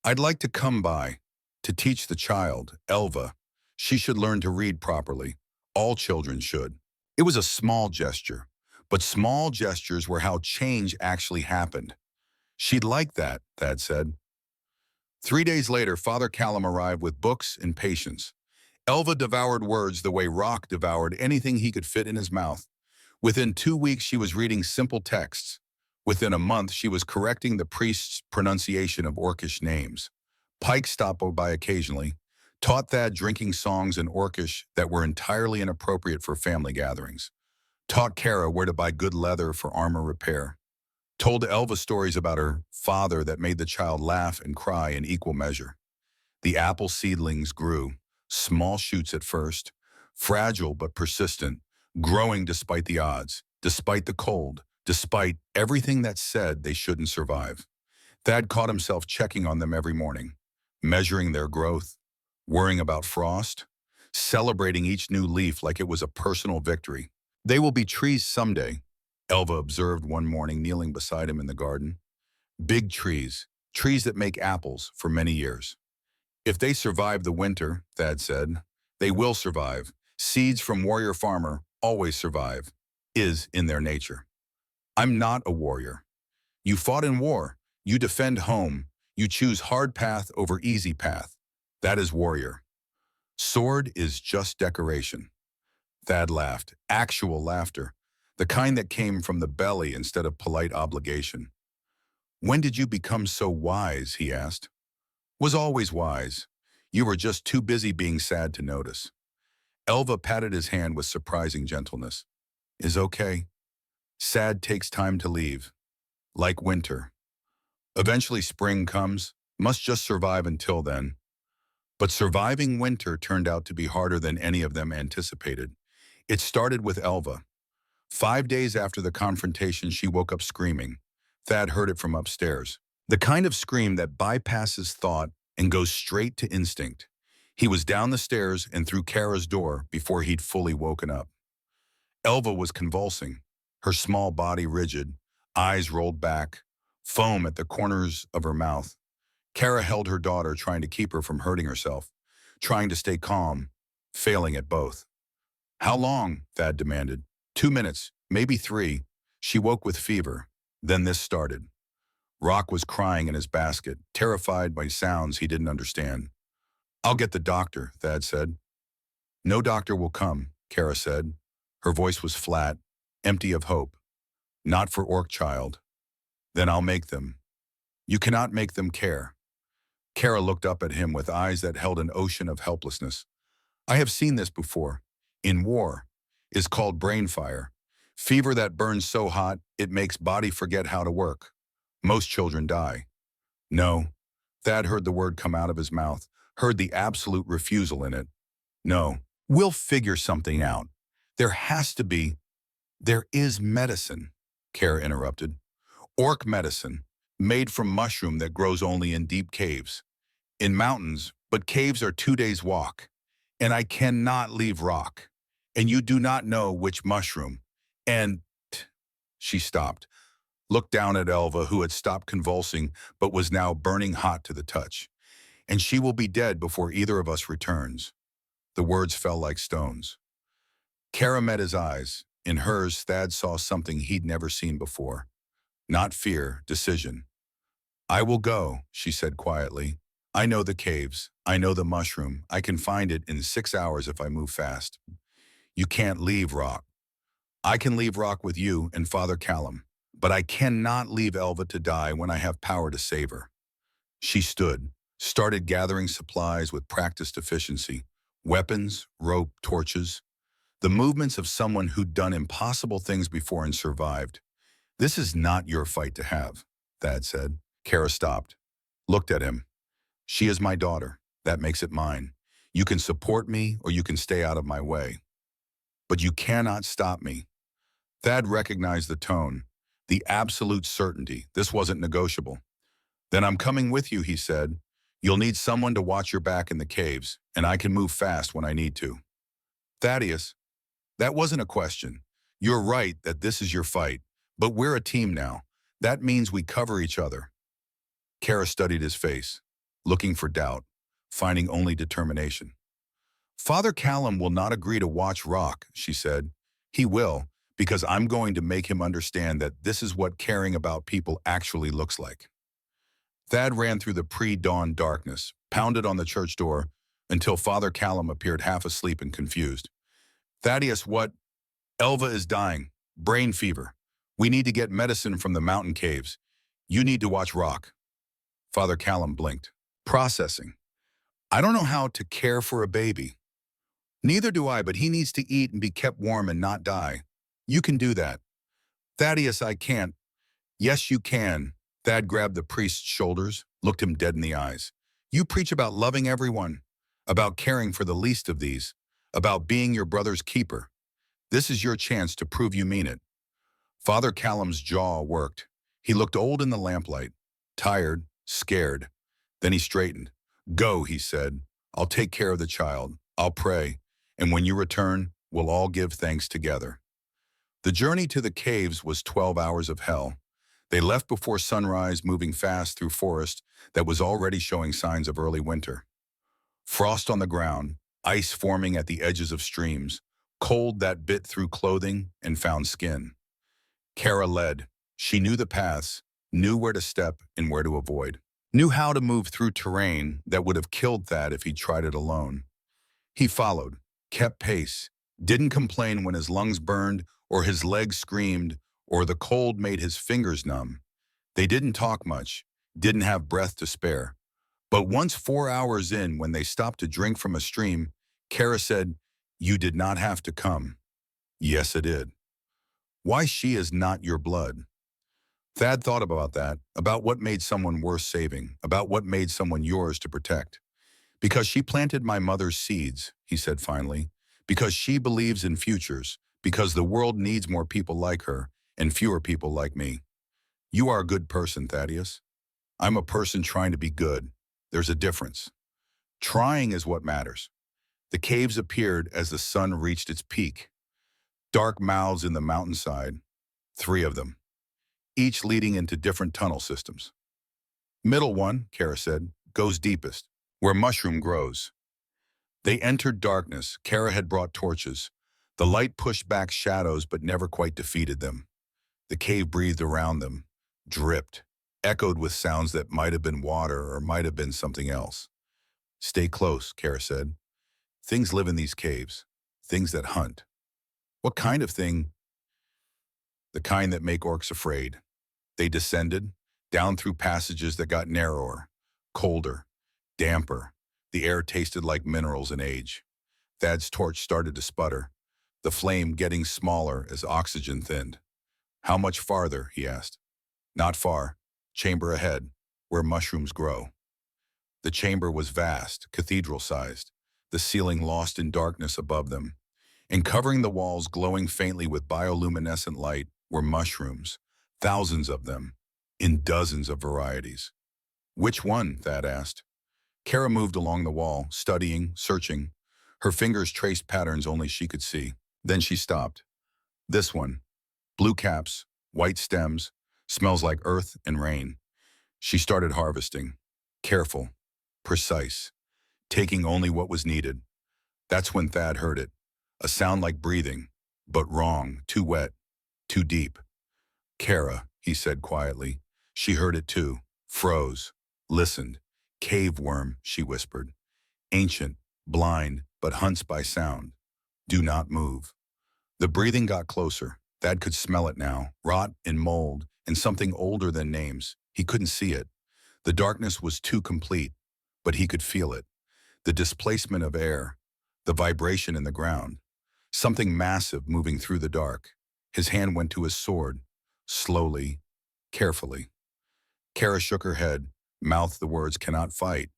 "I'd like to come by, to teach the child, Elva. She should learn to read properly. All children should." It was a small gesture, but small gestures were how change actually happened. "She'd like that," Thad said. 3 days later, Father Callum arrived with books and patience. Elva devoured words the way Rock devoured anything he could fit in his mouth. Within 2 weeks, she was reading simple texts. Within a month, she was correcting the priest's pronunciation of Orcish names. Pike stopped by occasionally, taught Thad drinking songs in Orcish that were entirely inappropriate for family gatherings, taught Kara where to buy good leather for armor repair, told Elva stories about her father that made the child laugh and cry in equal measure. The apple seedlings grew, small shoots at first, fragile but persistent, growing despite the odds, despite the cold, despite everything that said they shouldn't survive. Thad caught himself checking on them every morning, measuring their growth, worrying about frost, celebrating each new leaf like it was a personal victory. "They will be trees someday," Elva observed one morning kneeling beside him in the garden. "Big trees, trees that make apples for many years." "If they survive the winter," Thad said, "they will survive. Seeds from warrior farmer always survive, is in their nature." "I'm not a warrior. You fought in war. You defend home. You choose hard path over easy path. That is warrior. Sword is just decoration." Thad laughed, actual laughter, the kind that came from the belly instead of polite obligation. "When did you become so wise?" he asked. "Was always wise. You were just too busy being sad to notice." Elva patted his hand with surprising gentleness. "Is okay. Sad takes time to leave. Like winter. Eventually spring comes, must just survive until then." But surviving winter turned out to be harder than any of them anticipated. It started with Elva. 5 days after the confrontation, she woke up screaming. Thad heard it from upstairs. The kind of scream that bypasses thought and goes straight to instinct. He was down the stairs and through Kara's door before he'd fully woken up. Elva was convulsing, her small body rigid, eyes rolled back, foam at the corners of her mouth. Kara held her daughter, trying to keep her from hurting herself, trying to stay calm, failing at both. How long? Thad demanded. 2 minutes, maybe 3. She woke with fever. Then this started. Rock was crying in his basket, terrified by sounds he didn't understand. I'll get the doctor, Thad said. No doctor will come, Kara said. Her voice was flat, empty of hope. Not for Orc Child. Then I'll make them. You cannot make them care. Kara looked up at him with eyes that held an ocean of helplessness. I have seen this before. In war. It's called brain fire. Fever that burns so hot, it makes body forget how to work. Most children die. No. Thad heard the word come out of his mouth, heard the absolute refusal in it. No. We'll figure something out. There has to be. There is medicine, Kara interrupted. Orc medicine, made from mushroom that grows only in deep caves. In mountains, but caves are 2 days' walk. And I cannot leave Rock. And you do not know which mushroom. And she stopped, looked down at Elva, who had stopped convulsing but was now burning hot to the touch. And she will be dead before either of us returns. The words fell like stones. Kara met his eyes. In hers, Thad saw something he'd never seen before. Not fear, decision. I will go, she said quietly. I know the caves. I know the mushroom. I can find it in 6 hours if I move fast. You can't leave Rock. I can leave Rock with you and Father Callum, but I cannot leave Elva to die when I have power to save her. She stood, started gathering supplies with practiced efficiency. Weapons, rope, torches. The movements of someone who'd done impossible things before and survived. This is not your fight to have, Thad said. Kara stopped, looked at him. She is my daughter. That makes it mine. You can support me or you can stay out of my way. But you cannot stop me. Thad recognized the tone, the absolute certainty. This wasn't negotiable. Then I'm coming with you, he said. You'll need someone to watch your back in the caves, and I can move fast when I need to. Thaddeus, that wasn't a question. You're right that this is your fight, but we're a team now. That means we cover each other. Kara studied his face, looking for doubt, finding only determination. Father Callum will not agree to watch Rock, she said. He will, because I'm going to make him understand that this is what caring about people actually looks like. Thad ran through the pre-dawn darkness, pounded on the church door, until Father Callum appeared half asleep and confused. Thaddeus, what? Elva is dying. Brain fever. We need to get medicine from the mountain caves. You need to watch Rock. Father Callum blinked. Processing. I don't know how to care for a baby. Neither do I, but he needs to eat and be kept warm and not die. You can do that. Thaddeus, I can't. Yes, you can. Thad grabbed the priest's shoulders, looked him dead in the eyes. You preach about loving everyone, about caring for the least of these, about being your brother's keeper. This is your chance to prove you mean it. Father Callum's jaw worked. He looked old in the lamplight, tired, scared. Then he straightened. Go, he said. I'll take care of the child. I'll pray. And when you return, we'll all give thanks together. The journey to the caves was 12 hours of hell. They left before sunrise, moving fast through forest that was already showing signs of early winter. Frost on the ground, ice forming at the edges of streams, cold that bit through clothing and found skin. Kara led. She knew the paths, knew where to step and where to avoid, knew how to move through terrain that would have killed Thad if he tried it alone. He followed, kept pace, didn't complain when his lungs burned or his legs screamed or the cold made his fingers numb. They didn't talk much, didn't have breath to spare. But once 4 hours in, when they stopped to drink from a stream, Kara said, You did not have to come. Yes, it did. Why she is not your blood? Thad thought about that, about what made someone worth saving, about what made someone yours to protect. Because she planted my mother's seeds, he said finally. Because she believes in futures, because the world needs more people like her and fewer people like me. You are a good person, Thaddeus. I'm a person trying to be good. There's a difference. Trying is what matters. The caves appeared as the sun reached its peak. Dark mouths in the mountainside, 3 of them, each leading into different tunnel systems. Middle one, Kara said, goes deepest, where mushroom grows. They entered darkness. Kara had brought torches. The light pushed back shadows but never quite defeated them. The cave breathed around them, dripped, echoed with sounds that might have been water or might have been something else. Stay close, Kara said. Things live in these caves, things that hunt. What kind of thing? The kind that make orcs afraid. They descended, down through passages that got narrower, colder, damper. The air tasted like minerals and age. Thad's torch started to sputter, the flame getting smaller as oxygen thinned. How much farther, he asked. Not far, chamber ahead, where mushrooms grow. The chamber was vast, cathedral-sized, the ceiling lost in darkness above them. And covering the walls glowing faintly with bioluminescent light were mushrooms, thousands of them, in dozens of varieties. Which one? Thad asked. Kara moved along the wall, studying, searching. Her fingers traced patterns only she could see. Then she stopped. This one. Blue caps, white stems, smells like earth and rain. She started harvesting. Careful, precise, taking only what was needed. That's when Thad heard it. A sound like breathing, but wrong, too wet, too deep. Kara, he said quietly. She heard it too, froze, listened. Cave worm, she whispered. Ancient, blind, but hunts by sound. Do not move. The breathing got closer. Thad could smell it now, rot and mold, and something older than names. He couldn't see it. The darkness was too complete, but he could feel it. The displacement of air, the vibration in the ground. Something massive moving through the dark. His hand went to his sword, slowly, carefully. Kara shook her head, mouthed the words, cannot fight.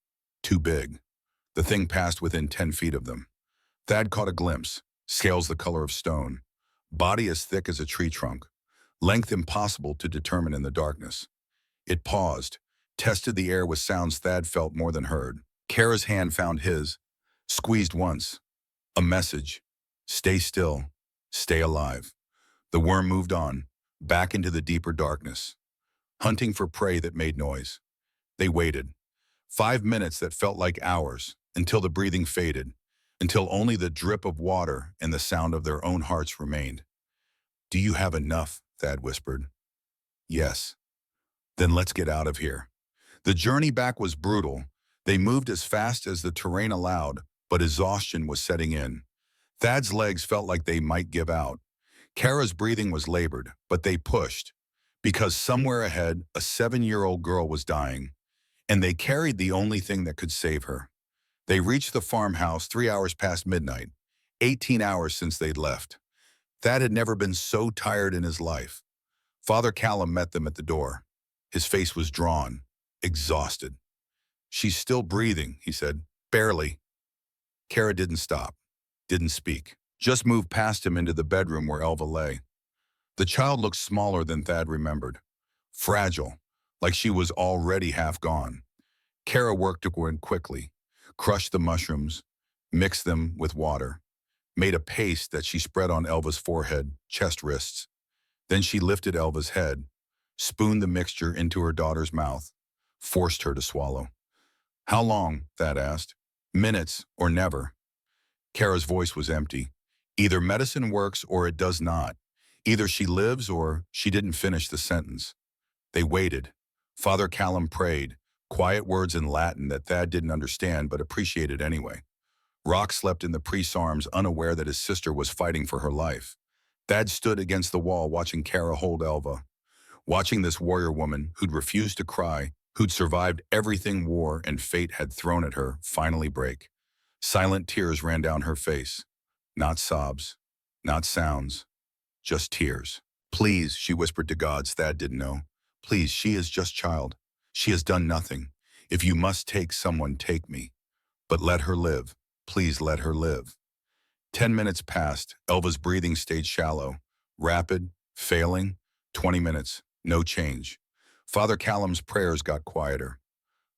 Too big. The thing passed within 10 feet of them. Thad caught a glimpse, scales the color of stone, body as thick as a tree trunk, length impossible to determine in the darkness. It paused, tested the air with sounds Thad felt more than heard. Kara's hand found his, squeezed once. A message. Stay still, stay alive. The worm moved on, back into the deeper darkness, hunting for prey that made noise. They waited. 5 minutes that felt like hours, until the breathing faded, until only the drip of water and the sound of their own hearts remained. Do you have enough? Thad whispered. Yes. Then let's get out of here. The journey back was brutal. They moved as fast as the terrain allowed, but exhaustion was setting in. Thad's legs felt like they might give out. Kara's breathing was labored, but they pushed, because somewhere ahead, a 7-year-old girl was dying, and they carried the only thing that could save her. They reached the farmhouse 3 hours past midnight, 18 hours since they'd left. Thad had never been so tired in his life. Father Callum met them at the door. His face was drawn, exhausted. She's still breathing, he said. Barely. Kara didn't stop, didn't speak, just moved past him into the bedroom where Elva lay. The child looked smaller than Thad remembered, fragile, like she was already half gone. Kara worked to go in quickly, crushed the mushrooms, mixed them with water, made a paste that she spread on Elva's forehead, chest, wrists. Then she lifted Elva's head, spooned the mixture into her daughter's mouth, forced her to swallow. How long? Thad asked. Minutes or never. Kara's voice was empty. Either medicine works or it does not. Either she lives or she didn't finish the sentence. They waited. Father Callum prayed, quiet words in Latin that Thad didn't understand but appreciated anyway. Rock slept in the priest's arms, unaware that his sister was fighting for her life. Thad stood against the wall watching Kara hold Elva, watching this warrior woman who'd refused to cry, who'd survived everything war and fate had thrown at her, finally break. Silent tears ran down her face. Not sobs, not sounds, just tears. Please, she whispered to gods Thad didn't know. Please, she is just child. She has done nothing. If you must take someone, take me. But let her live. Please let her live. 10 minutes passed. Elva's breathing stayed shallow, rapid, failing. 20 minutes. No change. Father Callum's prayers got quieter,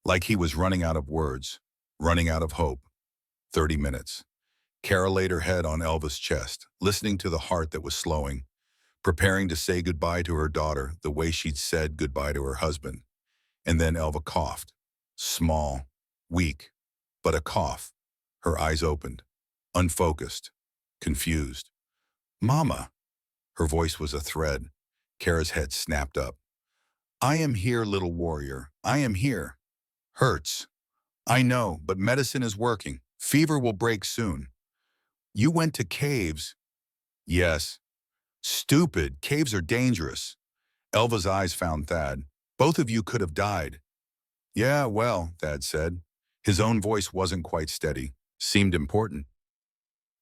like he was running out of words, running out of hope. 30 minutes. Kara laid her head on Elva's chest, listening to the heart that was slowing, preparing to say goodbye to her daughter the way she'd said goodbye to her husband. And then Elva coughed. Small, weak, but a cough. Her eyes opened, unfocused, confused. Mama! Her voice was a thread. Kara's head snapped up. I am here, little warrior. I am here. Hurts. I know, but medicine is working. Fever will break soon. You went to caves. Yes. Stupid. Caves are dangerous. Elva's eyes found Thad. Both of you could have died. Yeah, well, Thad said. His own voice wasn't quite steady. Seemed important.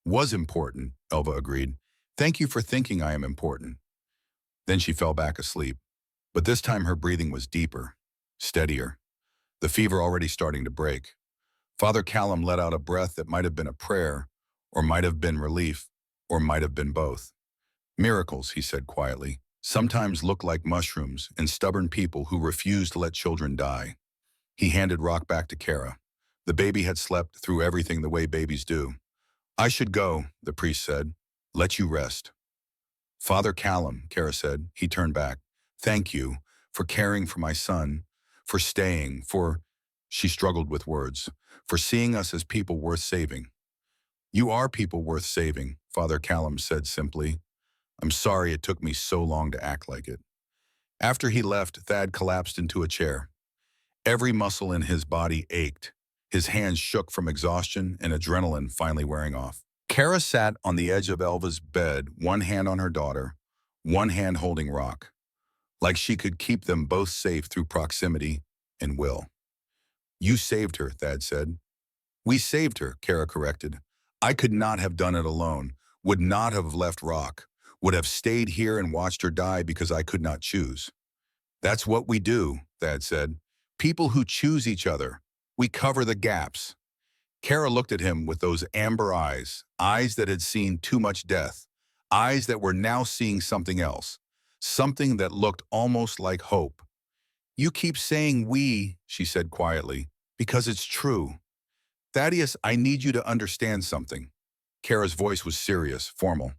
Was important, Elva agreed. Thank you for thinking I am important. Then she fell back asleep. But this time her breathing was deeper, steadier. The fever already starting to break. Father Callum let out a breath that might have been a prayer, or might have been relief, or might have been both. Miracles, he said quietly, sometimes look like mushrooms in stubborn people who refuse to let children die. He handed Rock back to Kara. The baby had slept through everything the way babies do. I should go, the priest said. Let you rest. Father Callum, Kara said. He turned back. Thank you for caring for my son, for staying, for, she struggled with words, for seeing us as people worth saving. You are people worth saving, Father Callum said simply. I'm sorry it took me so long to act like it. After he left, Thad collapsed into a chair. Every muscle in his body ached. His hands shook from exhaustion and adrenaline finally wearing off. Kara sat on the edge of Elva's bed, one hand on her daughter, one hand holding Rock, like she could keep them both safe through proximity and will. You saved her, Thad said. We saved her, Kara corrected. I could not have done it alone, would not have left Rock, would have stayed here and watched her die because I could not choose. That's what we do, Thad said. People who choose each other. We cover the gaps. Kara looked at him with those amber eyes, eyes that had seen too much death, eyes that were now seeing something else, something that looked almost like hope. You keep saying we, she said quietly, because it's true. Thaddeus, I need you to understand something. Kara's voice was serious, formal.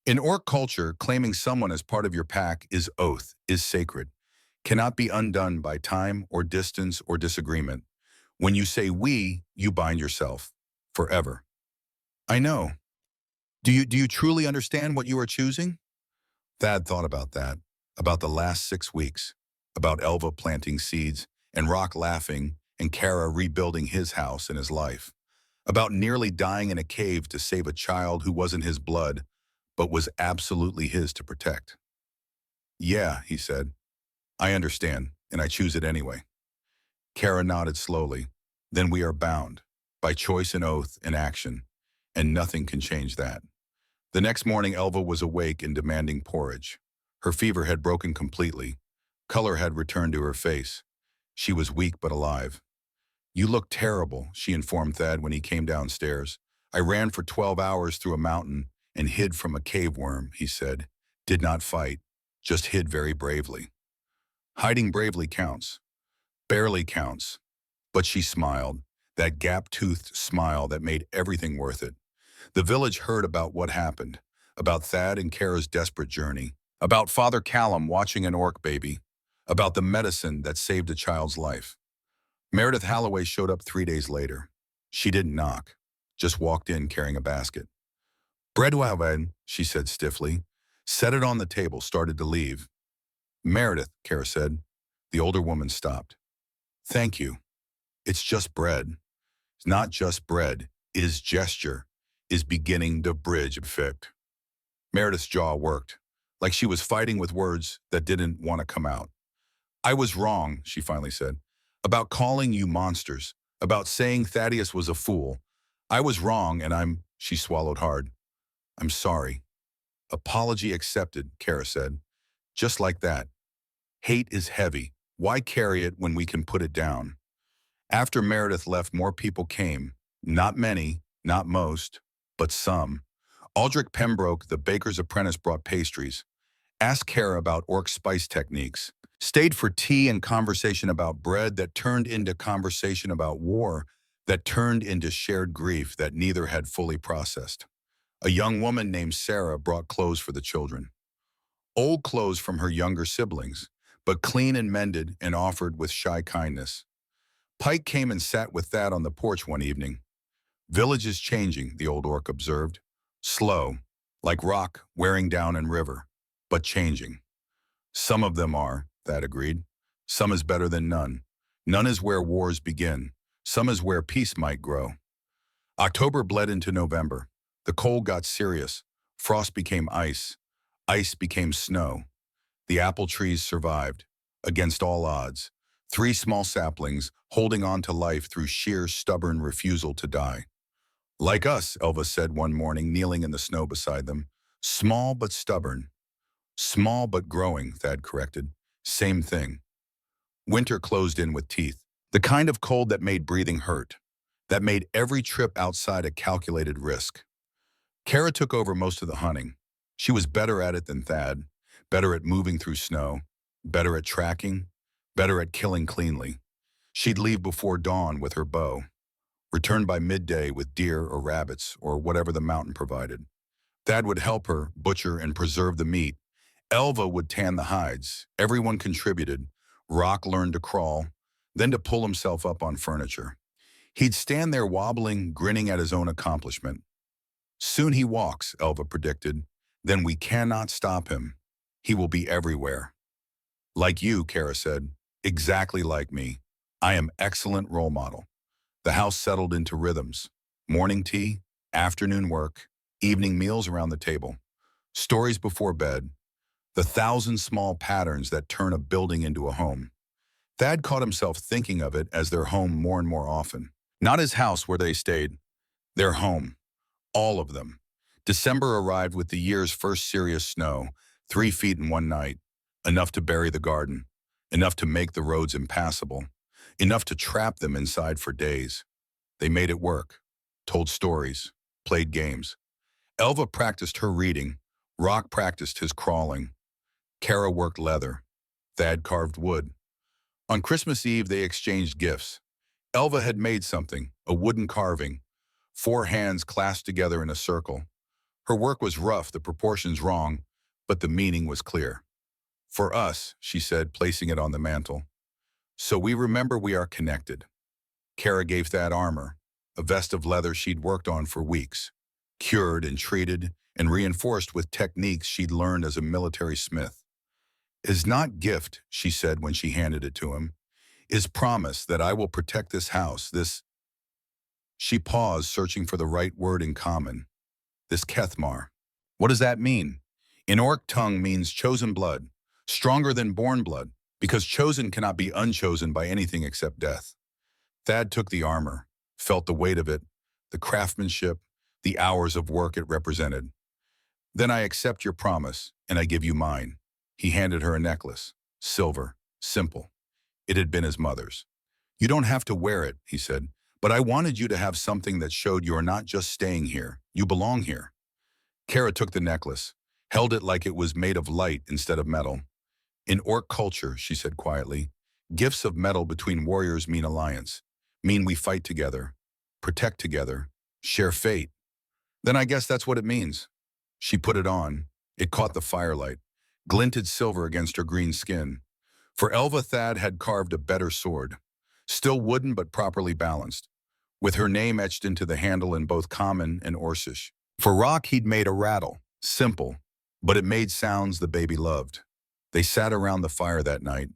In orc culture, claiming someone as part of your pack is oath, is sacred, cannot be undone by time or distance or disagreement. When you say we, you bind yourself. Forever. I know. Do you truly understand what you are choosing? Thad thought about that, about the last 6 weeks, about Elva planting seeds and Rock laughing and Kara rebuilding his house and his life, about nearly dying in a cave to save a child who wasn't his blood, but was absolutely his to protect. Yeah, he said. I understand, and I choose it anyway. Kara nodded slowly. Then we are bound, by choice and oath and action, and nothing can change that. The next morning, Elva was awake and demanding porridge. Her fever had broken completely. Color had returned to her face. She was weak but alive. You look terrible, she informed Thad when he came downstairs. I ran for 12 hours through a mountain and hid from a cave worm, he said. Did not fight, just hid very bravely. Hiding bravely counts. Barely counts. But she smiled, that gap-toothed smile that made everything worth it. The village heard about what happened, about Thad and Kara's desperate journey, about Father Callum watching an orc baby, about the medicine that saved a child's life. Meredith Holloway showed up 3 days later. She didn't knock, just walked in carrying a basket. Bread waven, she said stiffly, set it on the table, started to leave. Meredith, Kara said. The older woman stopped. Thank you. It's just bread. It's not just bread, is gesture, is beginning to bridge effect. Meredith's jaw worked, like she was fighting with words that didn't want to come out. I was wrong, she finally said, about calling you monsters, about saying Thaddeus was a fool. I was wrong and she swallowed hard. I'm sorry. Apology accepted, Kara said. Just like that. Hate is heavy. Why carry it when we can put it down? After Meredith left, more people came. Not many, not most, but some. Aldrich Pembroke, the baker's apprentice, brought pastries. Asked Kara about orc spice techniques. Stayed for tea and conversation about bread that turned into conversation about war, that turned into shared grief that neither had fully processed. A young woman named Sarah brought clothes for the children. Old clothes from her younger siblings, but clean and mended and offered with shy kindness. Pike came and sat with Thad on the porch one evening. Village is changing, the old orc observed. Slow, like rock wearing down in river, but changing. Some of them are, Thad agreed. Some is better than none. None is where wars begin. Some is where peace might grow. October bled into November. The cold got serious. Frost became ice. Ice became snow. The apple trees survived, against all odds. 3 small saplings holding on to life through sheer stubborn refusal to die. Like us, Elva said one morning, kneeling in the snow beside them. Small but stubborn. Small but growing, Thad corrected. Same thing. Winter closed in with teeth. The kind of cold that made breathing hurt. That made every trip outside a calculated risk. Kara took over most of the hunting. She was better at it than Thad, better at moving through snow, better at tracking, better at killing cleanly. She'd leave before dawn with her bow, return by midday with deer or rabbits or whatever the mountain provided. Thad would help her butcher and preserve the meat. Elva would tan the hides. Everyone contributed. Rock learned to crawl, then to pull himself up on furniture. He'd stand there wobbling, grinning at his own accomplishment. Soon he walks, Elva predicted. Then we cannot stop him. He will be everywhere. Like you, Kara said. Exactly like me. I am excellent role model. The house settled into rhythms. Morning tea, afternoon work, evening meals around the table. Stories before bed. The 1,000 small patterns that turn a building into a home. Thad caught himself thinking of it as their home more and more often. Not his house where they stayed. Their home. All of them. December arrived with the year's first serious snow, 3 feet in one night. Enough to bury the garden. Enough to make the roads impassable. Enough to trap them inside for days. They made it work. Told stories. Played games. Elva practiced her reading. Rock practiced his crawling. Kara worked leather. Thad carved wood. On Christmas Eve, they exchanged gifts. Elva had made something, a wooden carving. 4 hands clasped together in a circle. Her work was rough, the proportions wrong, but the meaning was clear. For us, she said, placing it on the mantel. So we remember we are connected. Kara gave Thad armor, a vest of leather she'd worked on for weeks, cured and treated and reinforced with techniques she'd learned as a military smith. Is not gift, she said when she handed it to him, is promise that I will protect this house, this. She paused, searching for the right word in common. This Kethmar. What does that mean? In orc tongue means chosen blood, stronger than born blood, because chosen cannot be unchosen by anything except death. Thad took the armor, felt the weight of it, the craftsmanship, the hours of work it represented. Then I accept your promise, and I give you mine. He handed her a necklace, silver, simple. It had been his mother's. You don't have to wear it, he said, but I wanted you to have something that showed you are not just staying here, you belong here. Kara took the necklace, held it like it was made of light instead of metal. In orc culture, she said quietly, gifts of metal between warriors mean alliance, mean we fight together, protect together, share fate. Then I guess that's what it means. She put it on. It caught the firelight, glinted silver against her green skin. For Elva, Thad had carved a better sword, still wooden but properly balanced, with her name etched into the handle in both Common and Orcish. For Rock, he'd made a rattle, simple, but it made sounds the baby loved. They sat around the fire that night,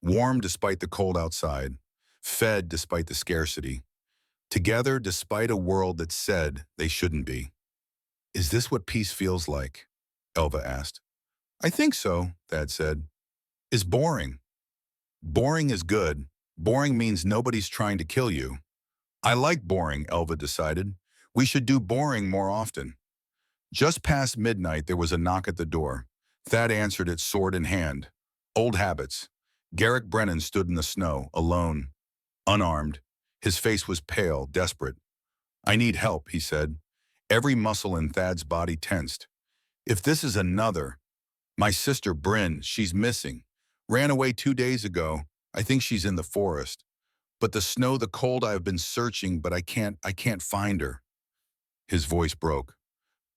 warm despite the cold outside, fed despite the scarcity, together despite a world that said they shouldn't be. Is this what peace feels like? Elva asked. I think so, Thad said. Is boring. Boring is good. Boring means nobody's trying to kill you. I like boring, Elva decided. We should do boring more often. Just past midnight, there was a knock at the door. Thad answered it, sword in hand. Old habits. Garrick Brennan stood in the snow, alone, unarmed. His face was pale, desperate. I need help, he said. Every muscle in Thad's body tensed. If this is another, My sister Bryn, she's missing. Ran away 2 days ago. I think she's in the forest. But the snow, the cold, I have been searching, but I can't find her." His voice broke.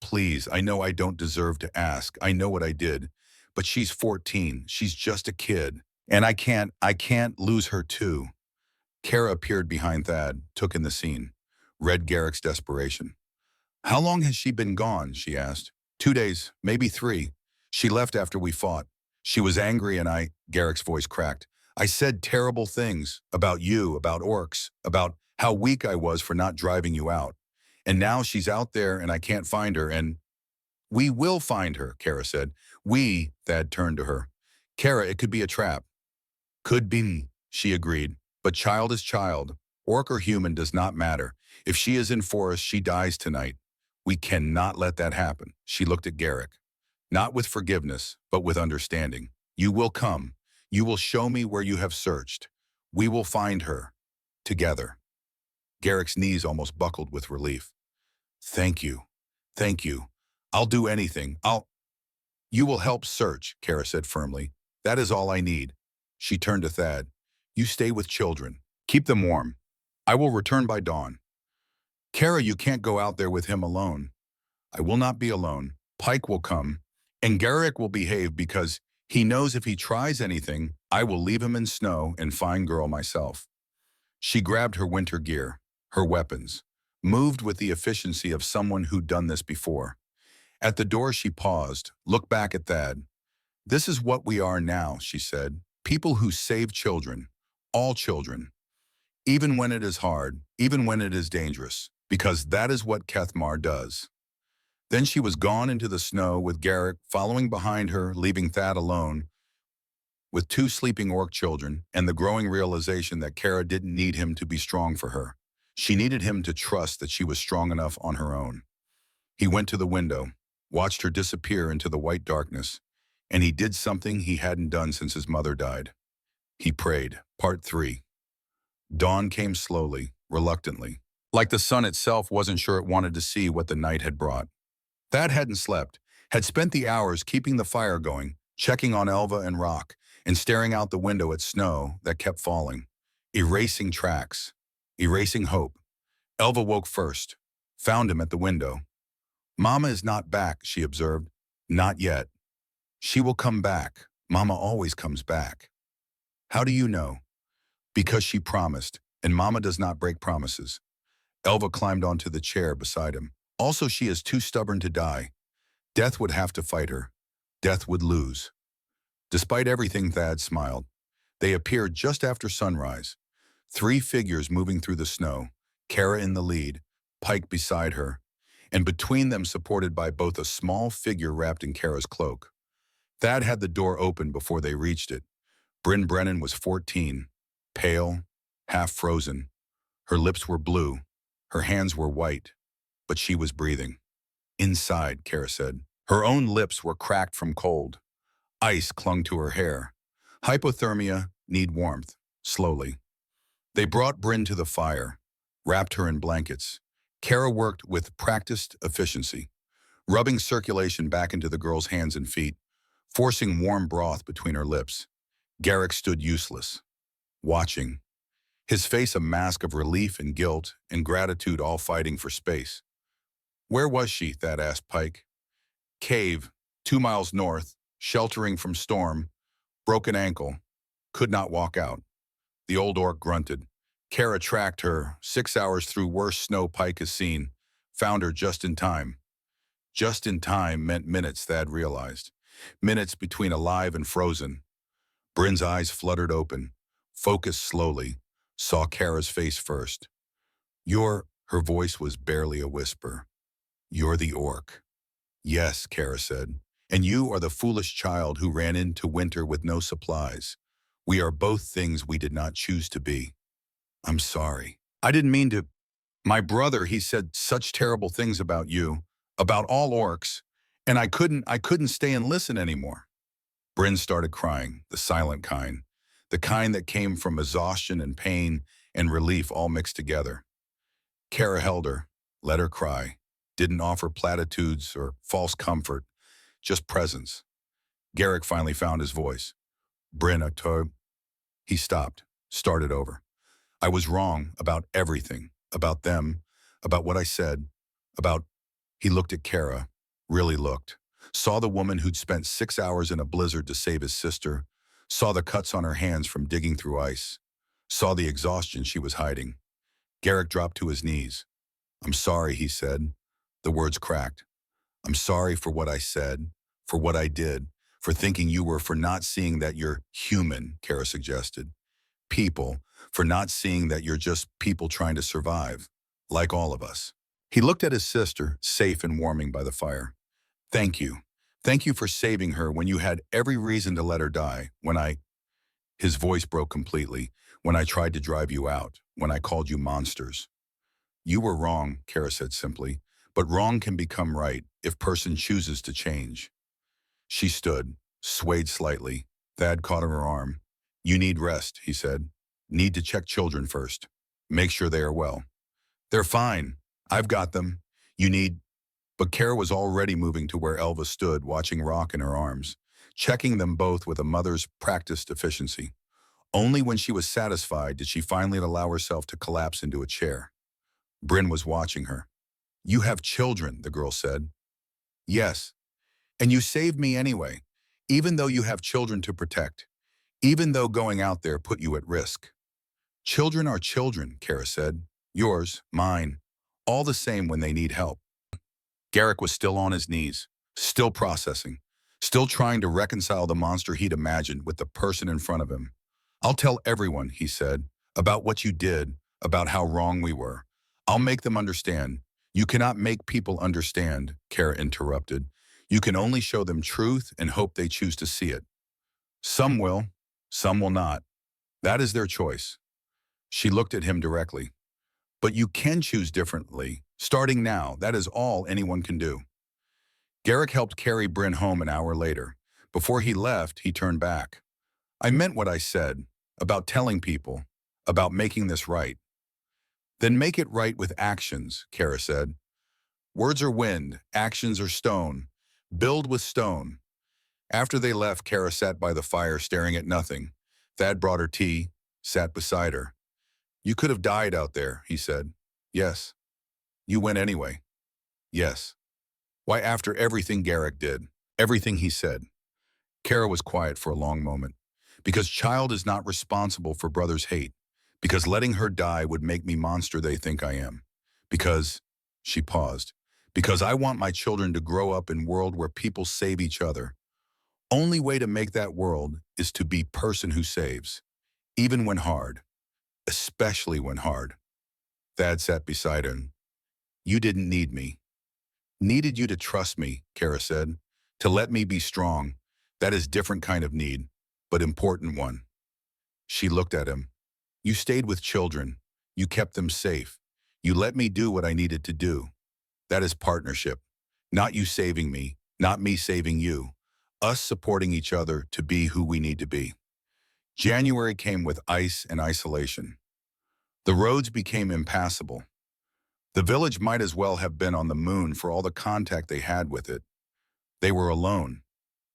"Please, I know I don't deserve to ask. I know what I did. But she's 14. She's just a kid. And I can't lose her too." Kara appeared behind Thad, took in the scene. Read Garrick's desperation. "How long has she been gone?" she asked. "2 days, maybe 3. She left after we fought. She was angry and Garrick's voice cracked. "I said terrible things about you, about orcs, about how weak I was for not driving you out. And now she's out there and I can't find her and—" "We will find her," Kara said. "We," Thad turned to her. "Kara, it could be a trap." "Could be," she agreed. "But child is child. Orc or human does not matter. If she is in forest, she dies tonight. We cannot let that happen." She looked at Garrick. "Not with forgiveness, but with understanding. You will come. You will show me where you have searched. We will find her. Together." Garrick's knees almost buckled with relief. "Thank you. Thank you. I'll do anything. You will help search," Kara said firmly. "That is all I need." She turned to Thad. "You stay with children. Keep them warm. I will return by dawn." "Kara, you can't go out there with him alone." "I will not be alone. Pike will come, and Garrick will behave because he knows if he tries anything, I will leave him in snow and find girl myself." She grabbed her winter gear, her weapons, moved with the efficiency of someone who'd done this before. At the door she paused, looked back at Thad. "This is what we are now," she said. "People who save children. All children. Even when it is hard, even when it is dangerous. Because that is what Kethmar does." Then she was gone into the snow with Garrick following behind her, leaving Thad alone with 2 sleeping orc children and the growing realization that Kara didn't need him to be strong for her. She needed him to trust that she was strong enough on her own. He went to the window, watched her disappear into the white darkness, and he did something he hadn't done since his mother died. He prayed. Part 3. Dawn came slowly, reluctantly, like the sun itself wasn't sure it wanted to see what the night had brought. Thad hadn't slept, had spent the hours keeping the fire going, checking on Elva and Rock, and staring out the window at snow that kept falling, erasing tracks, erasing hope. Elva woke first, found him at the window. "Mama is not back," she observed. "Not yet. She will come back. Mama always comes back." "How do you know?" "Because she promised, and Mama does not break promises." Elva climbed onto the chair beside him. "Also, she is too stubborn to die. Death would have to fight her. Death would lose." Despite everything, Thad smiled. They appeared just after sunrise. 3 figures moving through the snow, Kara in the lead, Pike beside her, and between them supported by both a small figure wrapped in Kara's cloak. Thad had the door open before they reached it. Bryn Brennan was 14, pale, half frozen. Her lips were blue, her hands were white, but she was breathing. "Inside," Kara said. Her own lips were cracked from cold. Ice clung to her hair. Hypothermia, need warmth, slowly. They brought Bryn to the fire, wrapped her in blankets. Kara worked with practiced efficiency, rubbing circulation back into the girl's hands and feet, forcing warm broth between her lips. Garrick stood useless, watching, his face a mask of relief and guilt and gratitude all fighting for space. "Where was she?" Thad asked Pike. "Cave, 2 miles north, sheltering from storm, broken ankle, could not walk out." The old orc grunted. Kara tracked her, 6 hours through worst snow Pike has seen, found her just in time. Just in time meant minutes, Thad realized. Minutes between alive and frozen. Bryn's eyes fluttered open, focused slowly, saw Kara's face first. Her voice was barely a whisper. "You're the orc." "Yes," Kara said. "And you are the foolish child who ran into winter with no supplies. We are both things we did not choose to be." "I'm sorry. I didn't mean to. My brother, he said such terrible things about you, about all orcs, and I couldn't stay and listen anymore." Bryn started crying, the silent kind, the kind that came from exhaustion and pain and relief all mixed together. Kara held her, let her cry, didn't offer platitudes or false comfort, just presence. Garrick finally found his voice. Bryn, October. He stopped, started over. I was wrong about everything, about them, about what I said, about... He looked at Kara, really looked. Saw the woman who'd spent 6 hours in a blizzard to save his sister, saw the cuts on her hands from digging through ice, saw the exhaustion she was hiding. Garrick dropped to his knees. I'm sorry, he said. The words cracked. I'm sorry for what I said, for what I did, for thinking you were, for not seeing that you're human, Kara suggested. People, for not seeing that you're just people trying to survive, like all of us. He looked at his sister, safe and warming by the fire. Thank you. Thank you for saving her when you had every reason to let her die, when I... His voice broke completely. When I tried to drive you out, when I called you monsters. You were wrong, Kara said simply, but wrong can become right if person chooses to change. She stood, swayed slightly. Thad caught her arm. You need rest, he said. Need to check children first. Make sure they are well. They're fine. I've got them. You need... But Kara was already moving to where Elva stood, watching Rock in her arms, checking them both with a mother's practiced efficiency. Only when she was satisfied did she finally allow herself to collapse into a chair. Bryn was watching her. You have children, the girl said. Yes. And you saved me anyway, even though you have children to protect, even though going out there put you at risk. Children are children, Kara said. Yours, mine, all the same when they need help. Garrick was still on his knees, still processing, still trying to reconcile the monster he'd imagined with the person in front of him. I'll tell everyone, he said, about what you did, about how wrong we were. I'll make them understand. You cannot make people understand, Kara interrupted. You can only show them truth and hope they choose to see it. Some will, some will not. That is their choice. She looked at him directly. But you can choose differently. Starting now, that is all anyone can do. Garrick helped carry Bryn home an hour later. Before he left, he turned back. I meant what I said, about telling people, about making this right. Then make it right with actions, Kara said. Words are wind, actions are stone. Build with stone. After they left, Kara sat by the fire staring at nothing. Thad brought her tea, sat beside her. You could have died out there, he said. Yes. You went anyway. Yes. Why, after everything Garrick did, everything he said. Kara was quiet for a long moment. Because child is not responsible for brother's hate. Because letting her die would make me monster they think I am. Because, she paused, because I want my children to grow up in a world where people save each other. Only way to make that world is to be person who saves. Even when hard. Especially when hard. Thad sat beside him. You didn't need me. Needed you to trust me, Kara said. To let me be strong. That is different kind of need, but important one. She looked at him. You stayed with children. You kept them safe. You let me do what I needed to do. That is partnership. Not you saving me, not me saving you. Us supporting each other to be who we need to be. January came with ice and isolation. The roads became impassable. The village might as well have been on the moon for all the contact they had with it. They were alone,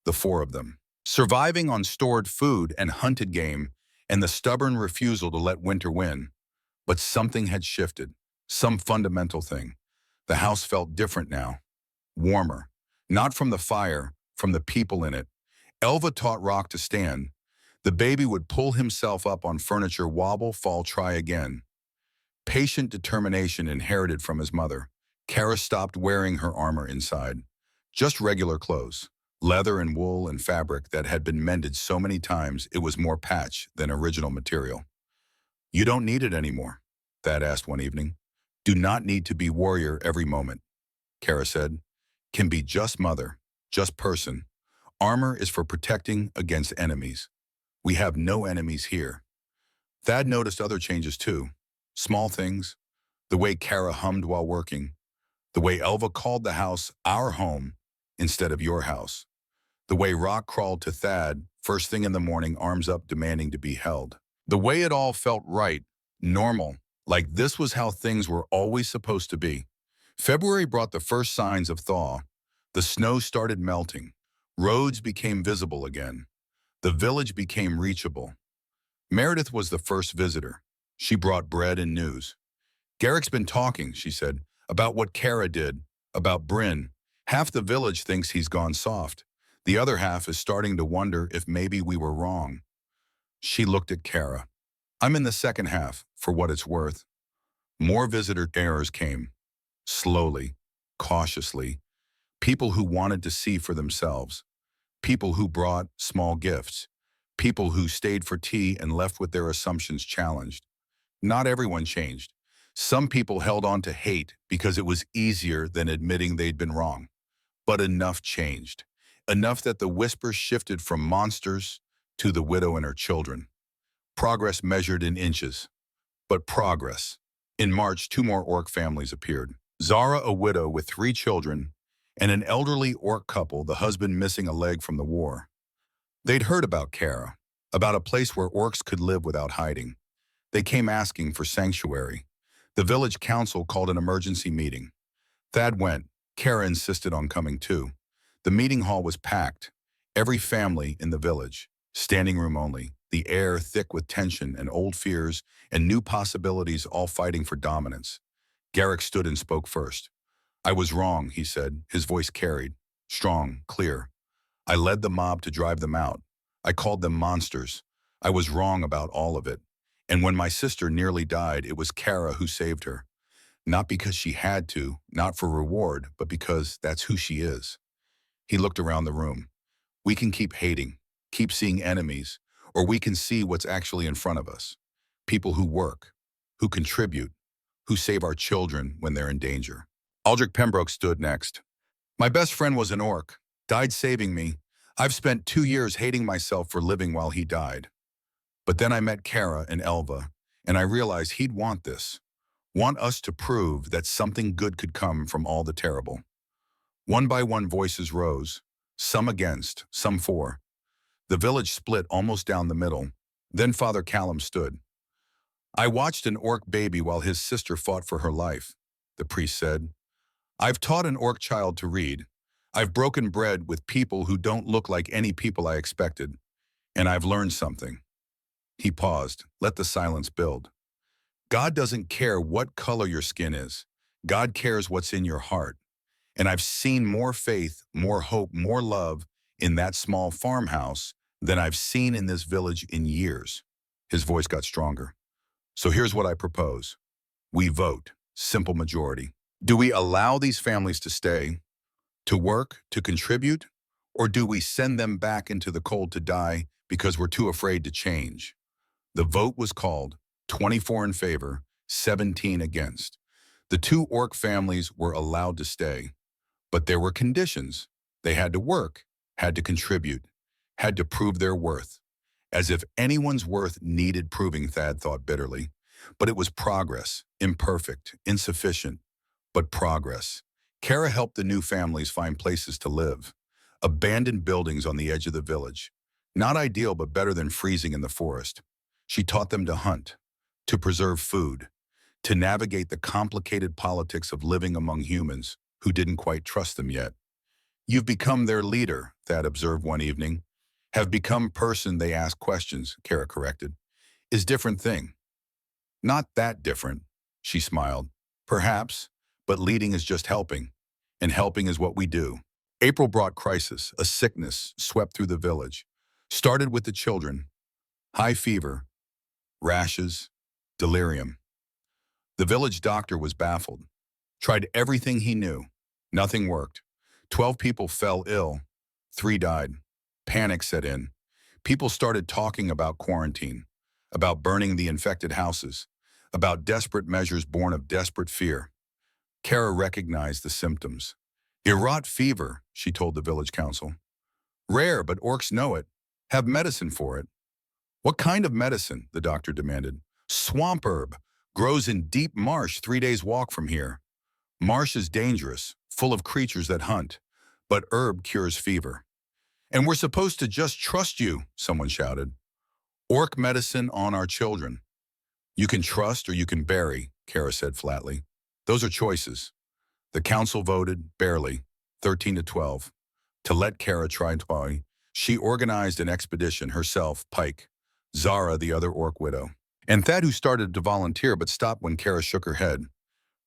the four of them, surviving on stored food and hunted game and the stubborn refusal to let winter win. But something had shifted, some fundamental thing. The house felt different now, warmer, not from the fire, from the people in it. Elva taught Rock to stand. The baby would pull himself up on furniture, wobble, fall, try again. Patient determination inherited from his mother. Kara stopped wearing her armor inside. Just regular clothes, leather and wool and fabric that had been mended so many times it was more patch than original material. You don't need it anymore, Thad asked one evening. Do not need to be warrior every moment, Kara said. Can be just mother, just person. Armor is for protecting against enemies. We have no enemies here. Thad noticed other changes too. Small things, the way Kara hummed while working, the way Elva called the house our home instead of your house, the way Rock crawled to Thad first thing in the morning, arms up demanding to be held. The way it all felt right, normal, like this was how things were always supposed to be. February brought the first signs of thaw. The snow started melting. Roads became visible again. The village became reachable. Meredith was the first visitor. She brought bread and news. Garrick's been talking, she said, about what Kara did, about Bryn. Half the village thinks he's gone soft. The other half is starting to wonder if maybe we were wrong. She looked at Kara. I'm in the second half, for what it's worth. More visitor errors came. Slowly, cautiously. People who wanted to see for themselves. People who brought small gifts. People who stayed for tea and left with their assumptions challenged. Not everyone changed. Some people held on to hate because it was easier than admitting they'd been wrong. But enough changed. Enough that the whispers shifted from monsters to the widow and her children. Progress measured in inches. But progress. In March, 2 more orc families appeared. Zara, a widow with 3 children, and an elderly orc couple, the husband missing a leg from the war. They'd heard about Kara, about a place where orcs could live without hiding. They came asking for sanctuary. The village council called an emergency meeting. Thad went. Kara insisted on coming too. The meeting hall was packed. Every family in the village, standing room only, the air thick with tension and old fears and new possibilities all fighting for dominance. Garrick stood and spoke first. I was wrong, he said, his voice carried, strong, clear. I led the mob to drive them out. I called them monsters. I was wrong about all of it. And when my sister nearly died, it was Kara who saved her. Not because she had to, not for reward, but because that's who she is. He looked around the room. We can keep hating, keep seeing enemies, or we can see what's actually in front of us. People who work, who contribute, who save our children when they're in danger. Aldrich Pembroke stood next. My best friend was an orc, died saving me. I've spent 2 years hating myself for living while he died. But then I met Kara and Elva, and I realized he'd want this. Want us to prove that something good could come from all the terrible. One by one voices rose, some against, some for. The village split almost down the middle. Then Father Callum stood. I watched an orc baby while his sister fought for her life, the priest said. I've taught an orc child to read. I've broken bread with people who don't look like any people I expected. And I've learned something. He paused, let the silence build. God doesn't care what color your skin is. God cares what's in your heart. And I've seen more faith, more hope, more love in that small farmhouse than I've seen in this village in years. His voice got stronger. So here's what I propose. We vote, simple majority. Do we allow these families to stay, to work, to contribute, or do we send them back into the cold to die because we're too afraid to change? The vote was called, 24 in favor, 17 against. The 2 orc families were allowed to stay, but there were conditions. They had to work, had to contribute, had to prove their worth. As if anyone's worth needed proving, Thad thought bitterly. But it was progress, imperfect, insufficient, but progress. Kara helped the new families find places to live. Abandoned buildings on the edge of the village. Not ideal, but better than freezing in the forest. She taught them to hunt, to preserve food, to navigate the complicated politics of living among humans who didn't quite trust them yet. You've become their leader, Thad observed one evening. Have become person they ask questions, Kara corrected. Is different thing. Not that different, she smiled. Perhaps, but leading is just helping, and helping is what we do. April brought crisis, a sickness swept through the village. Started with the children. High fever, rashes, delirium. The village doctor was baffled. Tried everything he knew. Nothing worked. 12 people fell ill. 3 died. Panic set in. People started talking about quarantine, about burning the infected houses, about desperate measures born of desperate fear. Kara recognized the symptoms. Irot fever, she told the village council. Rare, but orcs know it. Have medicine for it. What kind of medicine? The doctor demanded. Swamp herb. Grows in deep marsh 3 days' walk from here. Marsh is dangerous, full of creatures that hunt, but herb cures fever. And we're supposed to just trust you, someone shouted. Orc medicine on our children. You can trust or you can bury, Kara said flatly. Those are choices. The council voted, barely, 13 to 12. To let Kara try to, she organized an expedition herself, Pike, Zara, the other orc widow, and Thad, who started to volunteer but stopped when Kara shook her head.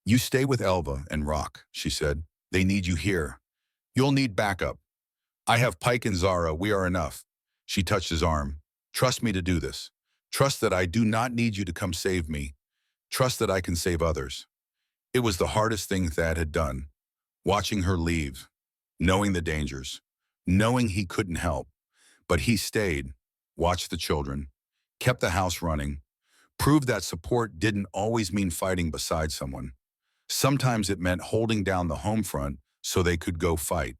You stay with Elva and Rock, she said. They need you here. You'll need backup. I have Pike and Zara. We are enough. She touched his arm. Trust me to do this. Trust that I do not need you to come save me. Trust that I can save others. It was the hardest thing Thad had done. Watching her leave, knowing the dangers, knowing he couldn't help. But he stayed, watched the children, kept the house running, proved that support didn't always mean fighting beside someone. Sometimes it meant holding down the home front so they could go fight.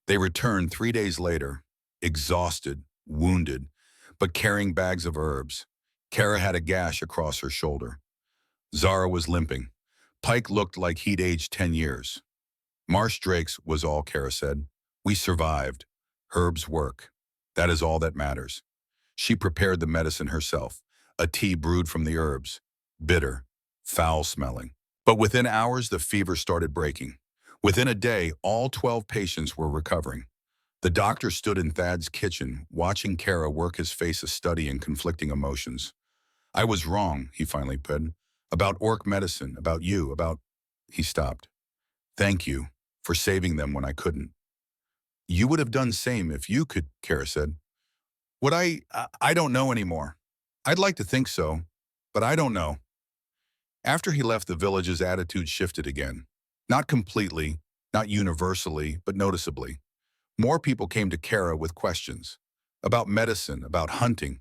They returned 3 days later, exhausted, wounded, but carrying bags of herbs. Kara had a gash across her shoulder. Zara was limping. Pike looked like he'd aged 10 years. Marsh Drake's was all, Kara said. We survived. Herbs work. That is all that matters. She prepared the medicine herself, a tea brewed from the herbs, bitter, foul-smelling. But within hours, the fever started breaking. Within a day, all 12 patients were recovering. The doctor stood in Thad's kitchen, watching Kara work, his face a study in conflicting emotions. I was wrong, he finally said, about orc medicine, about you, about... He stopped. Thank you for saving them when I couldn't. You would have done same if you could, Kara said. Would I don't know anymore. I'd like to think so, but I don't know. After he left, the village's attitude shifted again. Not completely, not universally, but noticeably. More people came to Kara with questions. About medicine, about hunting,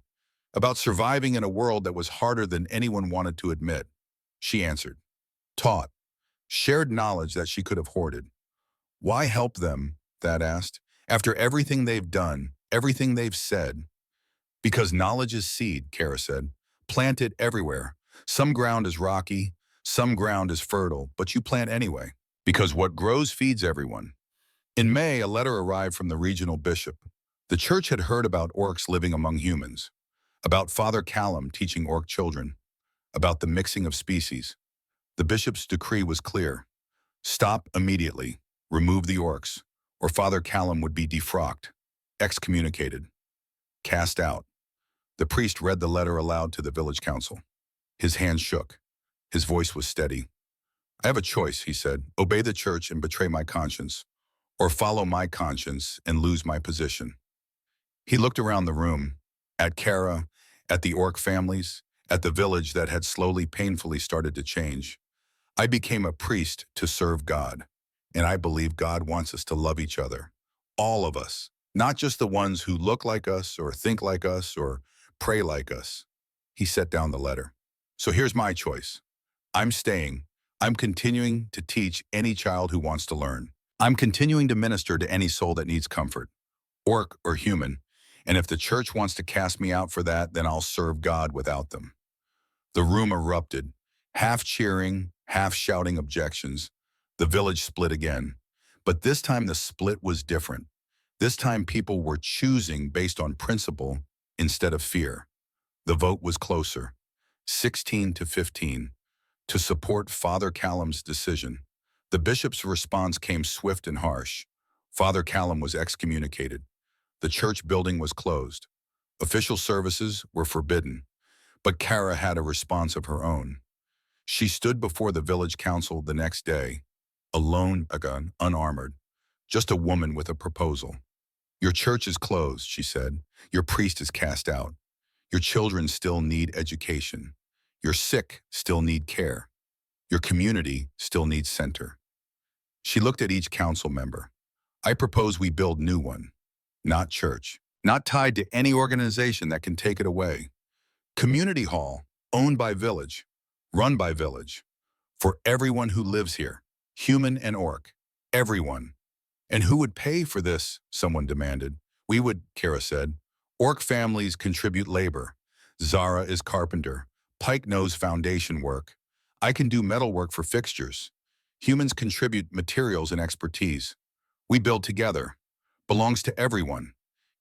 about surviving in a world that was harder than anyone wanted to admit. She answered. Taught. Shared knowledge that she could have hoarded. Why help them, Thad asked, after everything they've done, everything they've said? Because knowledge is seed, Kara said. Plant it everywhere. Some ground is rocky, some ground is fertile, but you plant anyway. Because what grows feeds everyone. In May, a letter arrived from the regional bishop. The church had heard about orcs living among humans, about Father Callum teaching orc children, about the mixing of species. The bishop's decree was clear. Stop immediately, remove the orcs, or Father Callum would be defrocked, excommunicated, cast out. The priest read the letter aloud to the village council. His hands shook. His voice was steady. I have a choice, he said, obey the church and betray my conscience, or follow my conscience and lose my position. He looked around the room, at Kara, at the orc families, at the village that had slowly, painfully started to change. I became a priest to serve God, and I believe God wants us to love each other. All of us, not just the ones who look like us or think like us or pray like us. He set down the letter. So here's my choice. I'm staying. I'm continuing to teach any child who wants to learn. I'm continuing to minister to any soul that needs comfort, orc or human, and if the church wants to cast me out for that, then I'll serve God without them. The room erupted, half cheering, half shouting objections. The village split again. But this time the split was different. This time people were choosing based on principle instead of fear. The vote was closer, 16 to 15, to support Father Callum's decision. The bishop's response came swift and harsh. Father Callum was excommunicated. The church building was closed. Official services were forbidden. But Kara had a response of her own. She stood before the village council the next day, alone, again, unarmored, just a woman with a proposal. Your church is closed, she said. Your priest is cast out. Your children still need education. Your sick still need care. Your community still needs center. She looked at each council member. I propose we build new one, not church, not tied to any organization that can take it away. Community hall, owned by village, run by village, for everyone who lives here, human and orc, everyone. And who would pay for this, someone demanded. We would, Kara said. Orc families contribute labor. Zara is carpenter. Pike knows foundation work. I can do metal work for fixtures. Humans contribute materials and expertise. We build together. Belongs to everyone.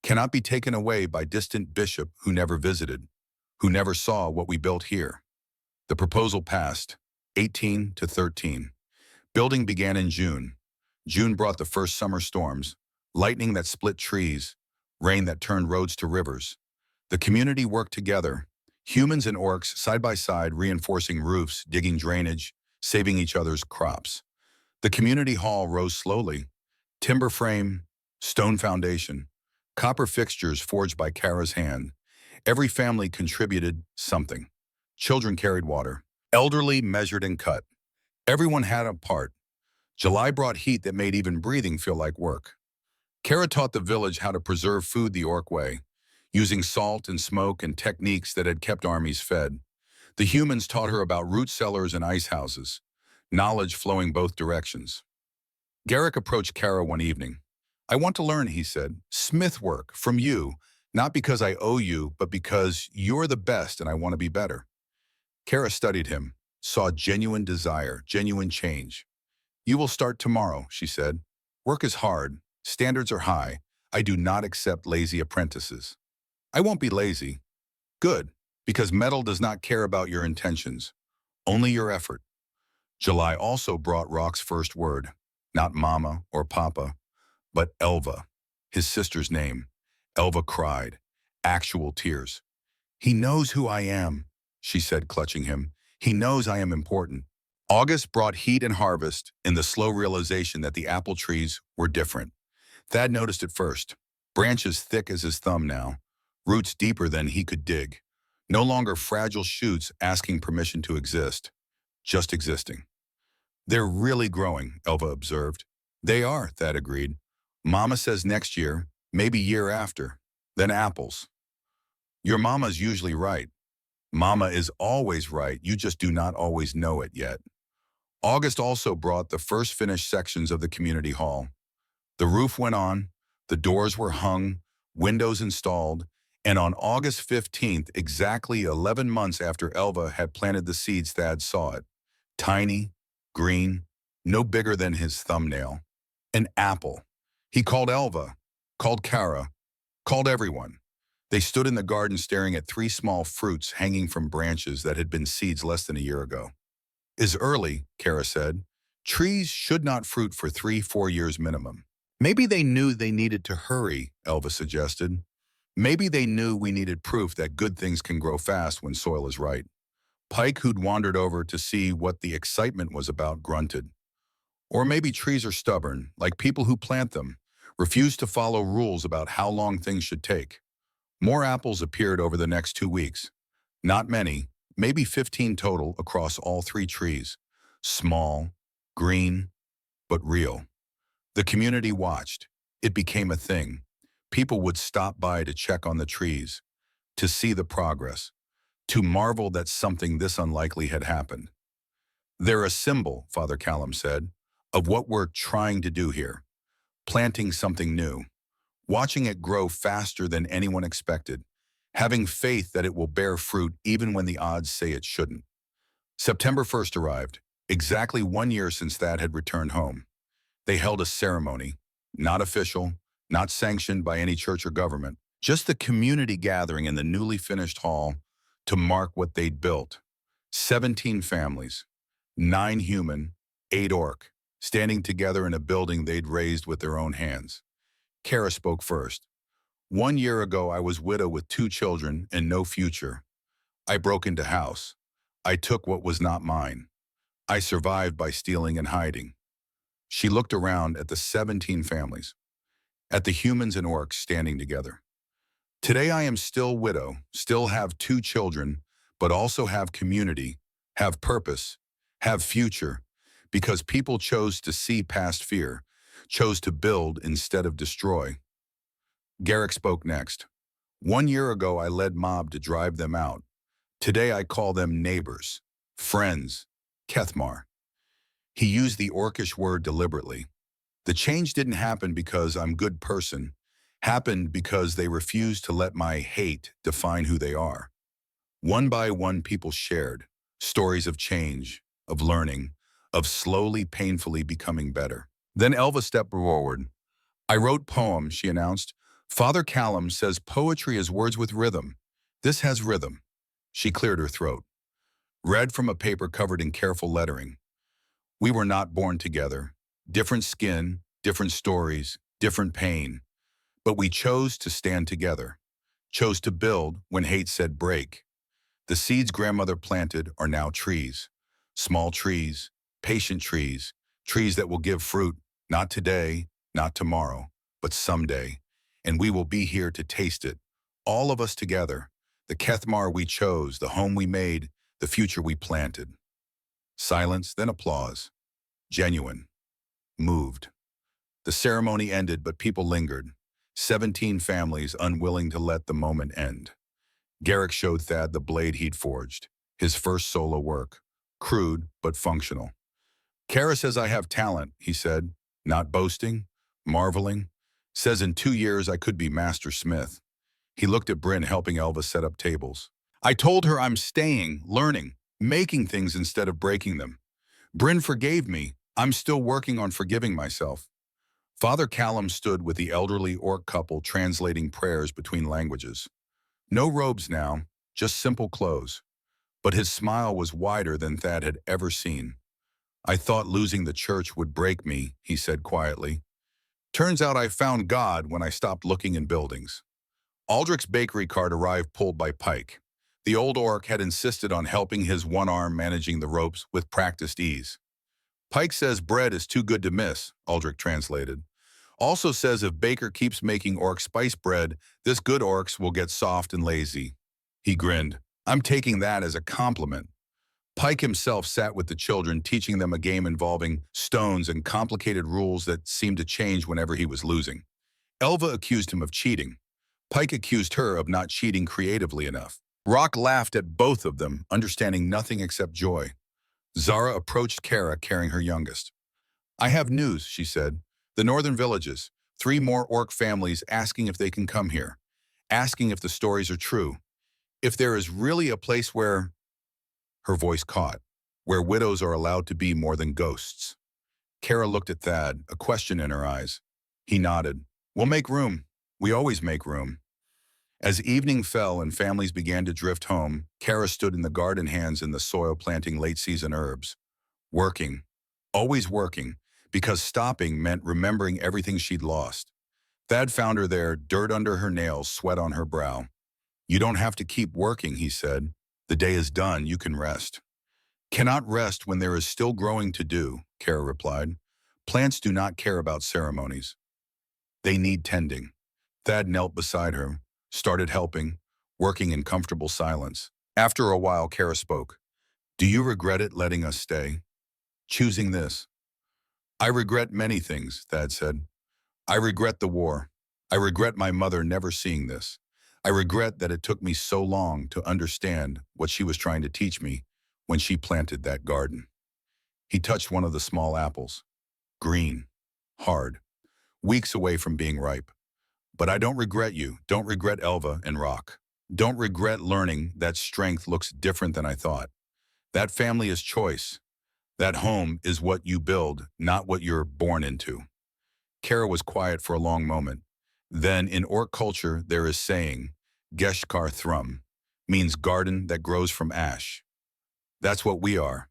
Cannot be taken away by distant bishop who never visited, who never saw what we built here. The proposal passed, 18 to 13. Building began in June. June brought the first summer storms. lightning that split trees, rain that turned roads to rivers. The community worked together, humans and orcs side by side, reinforcing roofs, digging drainage, saving each other's crops. The community hall rose slowly. Timber frame, stone foundation, copper fixtures forged by Kara's hand. Every family contributed something. Children carried water. Elderly measured and cut. Everyone had a part. July brought heat that made even breathing feel like work. Kara taught the village how to preserve food the orc way, using salt and smoke and techniques that had kept armies fed. The humans taught her about root cellars and ice houses, knowledge flowing both directions. Garrick approached Kara one evening. "I want to learn," he said, "smith work from you, not because I owe you, but because you're the best and I want to be better." Kara studied him, saw genuine desire, genuine change. "You will start tomorrow," she said. "Work is hard. Standards are high. I do not accept lazy apprentices." "I won't be lazy." "Good, because metal does not care about your intentions, only your effort." July also brought Rock's first word, not mama or papa, but Elva, his sister's name. Elva cried, actual tears. "He knows who I am," she said, clutching him. "He knows I am important." August brought heat and harvest in the slow realization that the apple trees were different. Thad noticed it first. Branches thick as his thumb now, roots deeper than he could dig. No longer fragile shoots asking permission to exist, just existing. "They're really growing," Elva observed. "They are," Thad agreed. "Mama says next year, maybe year after, then apples." "Your mama's usually right." "Mama is always right, you just do not always know it yet." August also brought the first finished sections of the community hall. The roof went on, the doors were hung, windows installed, and on August 15th, exactly 11 months after Elva had planted the seeds, Thad saw it. Tiny, green, no bigger than his thumbnail. An apple. He called Elva, called Kara, called everyone. They stood in the garden staring at 3 small fruits hanging from branches that had been seeds less than a year ago. "Is early," Kara said. "Trees should not fruit for 3-4 years minimum." "Maybe they knew they needed to hurry," Elva suggested. "Maybe they knew we needed proof that good things can grow fast when soil is right." Pike, who'd wandered over to see what the excitement was about, grunted. "Or maybe trees are stubborn, like people who plant them, refuse to follow rules about how long things should take." More apples appeared over the next 2 weeks. Not many, maybe 15 total across all 3 trees. Small, green, but real. The community watched. It became a thing. People would stop by to check on the trees, to see the progress, to marvel that something this unlikely had happened. "They're a symbol," Father Callum said, "of what we're trying to do here. Planting something new. Watching it grow faster than anyone expected. Having faith that it will bear fruit even when the odds say it shouldn't." September 1st arrived, exactly 1 year since Thad had returned home. They held a ceremony, not official, not sanctioned by any church or government, just the community gathering in the newly finished hall to mark what they'd built. 17 families, 9 human, 8 orc, standing together in a building they'd raised with their own hands. Kara spoke first. "1 year ago, I was widow with 2 children and no future. I broke into house. I took what was not mine. I survived by stealing and hiding." She looked around at the 17 families, at the humans and orcs standing together. "Today I am still widow, still have 2 children, but also have community, have purpose, have future, because people chose to see past fear, chose to build instead of destroy." Garrick spoke next. "1 year ago I led mob to drive them out. Today I call them neighbors, friends, Kethmar." He used the orcish word deliberately. "The change didn't happen because I'm a good person, happened because they refused to let my hate define who they are." One by one people shared, stories of change, of learning, of slowly, painfully becoming better. Then Elva stepped forward. "I wrote poems," she announced. "Father Callum says poetry is words with rhythm. This has rhythm." She cleared her throat. Read from a paper covered in careful lettering. "We were not born together. Different skin, different stories, different pain. But we chose to stand together, chose to build when hate said break. The seeds grandmother planted are now trees. Small trees, patient trees, trees that will give fruit, not today, not tomorrow, but someday. And we will be here to taste it, all of us together. The Kethmar we chose, the home we made, the future we planted. Silence, then applause. Genuine. Moved. The ceremony ended, but people lingered. 17 families unwilling to let the moment end. Garrick showed Thad the blade he'd forged, his first solo work, crude but functional. Kara says I have talent, he said, not boasting, marveling. Says in 2 years I could be Master Smith. He looked at Bryn helping Elva set up tables. I told her I'm staying, learning, making things instead of breaking them. Bryn forgave me. I'm still working on forgiving myself. Father Callum stood with the elderly orc couple translating prayers between languages. No robes now, just simple clothes. But his smile was wider than Thad had ever seen. I thought losing the church would break me, he said quietly. Turns out I found God when I stopped looking in buildings. Aldrich's bakery cart arrived pulled by Pike. The old orc had insisted on helping his one arm managing the ropes with practiced ease. Pike says bread is too good to miss, Aldrich translated. Also says if Baker keeps making orc spice bread, this good orcs will get soft and lazy. He grinned. I'm taking that as a compliment. Pike himself sat with the children, teaching them a game involving stones and complicated rules that seemed to change whenever he was losing. Elva accused him of cheating. Pike accused her of not cheating creatively enough. Rock laughed at both of them, understanding nothing except joy. Zara approached Kara, carrying her youngest. I have news, she said. The northern villages, 3 more orc families asking if they can come here, asking if the stories are true, if there is really a place where, her voice caught, where widows are allowed to be more than ghosts. Kara looked at Thad, a question in her eyes. He nodded. We'll make room. We always make room. As evening fell and families began to drift home, Kara stood in the garden, hands in the soil, planting late-season herbs. Working. Always working, because stopping meant remembering everything she'd lost. Thad found her there, dirt under her nails, sweat on her brow. You don't have to keep working, he said. The day is done, you can rest. Cannot rest when there is still growing to do, Kara replied. Plants do not care about ceremonies. They need tending. Thad knelt beside her, started helping, working in comfortable silence. After a while, Kara spoke. Do you regret it letting us stay? Choosing this? I regret many things, Thad said. I regret the war. I regret my mother never seeing this. I regret that it took me so long to understand what she was trying to teach me when she planted that garden. He touched one of the small apples. Green. Hard. Weeks away from being ripe. But I don't regret you. Don't regret Elva and Rock. Don't regret learning that strength looks different than I thought. That family is choice. That home is what you build, not what you're born into. Kara was quiet for a long moment. Then, in orc culture, there is saying, Geshkar Thrum, means garden that grows from ash. That's what we are.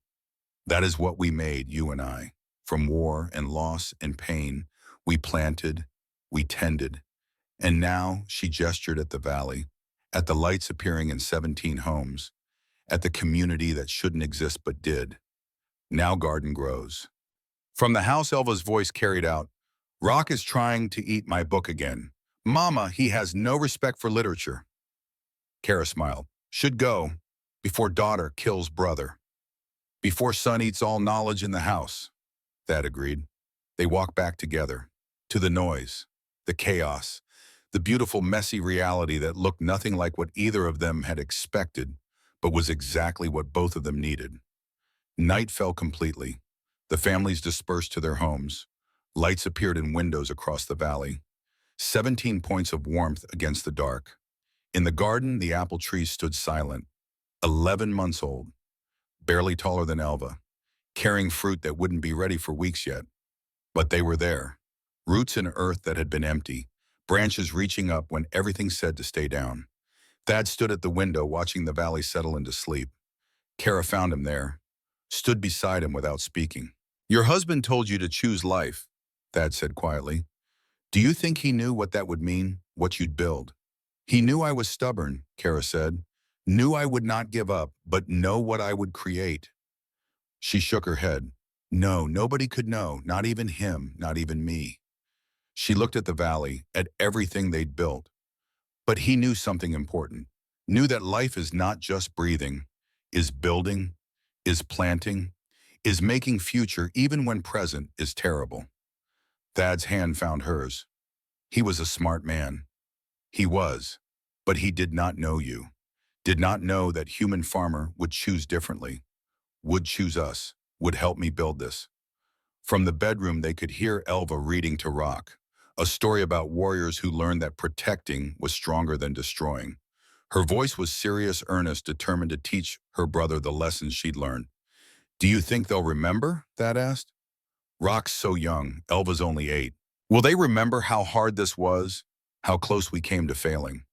That is what we made, you and I. From war and loss and pain, we planted, we tended. And now, she gestured at the valley, at the lights appearing in 17 homes, at the community that shouldn't exist but did. Now garden grows. From the house, Elva's voice carried out, Rock is trying to eat my book again. Mama, he has no respect for literature. Kara smiled. Should go, before daughter kills brother. Before son eats all knowledge in the house. Thad agreed. They walked back together, to the noise, the chaos, the beautiful messy reality that looked nothing like what either of them had expected, but was exactly what both of them needed. Night fell completely. The families dispersed to their homes. Lights appeared in windows across the valley. 17 points of warmth against the dark. In the garden, the apple trees stood silent. 11 months old, barely taller than Elva, carrying fruit that wouldn't be ready for weeks yet. But they were there. Roots in earth that had been empty, branches reaching up when everything said to stay down. Thad stood at the window watching the valley settle into sleep. Kara found him there, stood beside him without speaking. Your husband told you to choose life, Thad said quietly. Do you think he knew what that would mean, what you'd build? He knew I was stubborn, Kara said. Knew I would not give up, but know what I would create. She shook her head. No, nobody could know, not even him, not even me. She looked at the valley, at everything they'd built. But he knew something important. Knew that life is not just breathing, is building, is planting, is making future even when present is terrible. Thad's hand found hers. He was a smart man. He was. But he did not know you. Did not know that human farmer would choose differently. Would choose us. Would help me build this. From the bedroom they could hear Elva reading to Rock. A story about warriors who learned that protecting was stronger than destroying. Her voice was serious, earnest, determined to teach her brother the lessons she'd learned. Do you think they'll remember? Thad asked. Rock's so young. Elva's only 8. Will they remember how hard this was? How close we came to failing?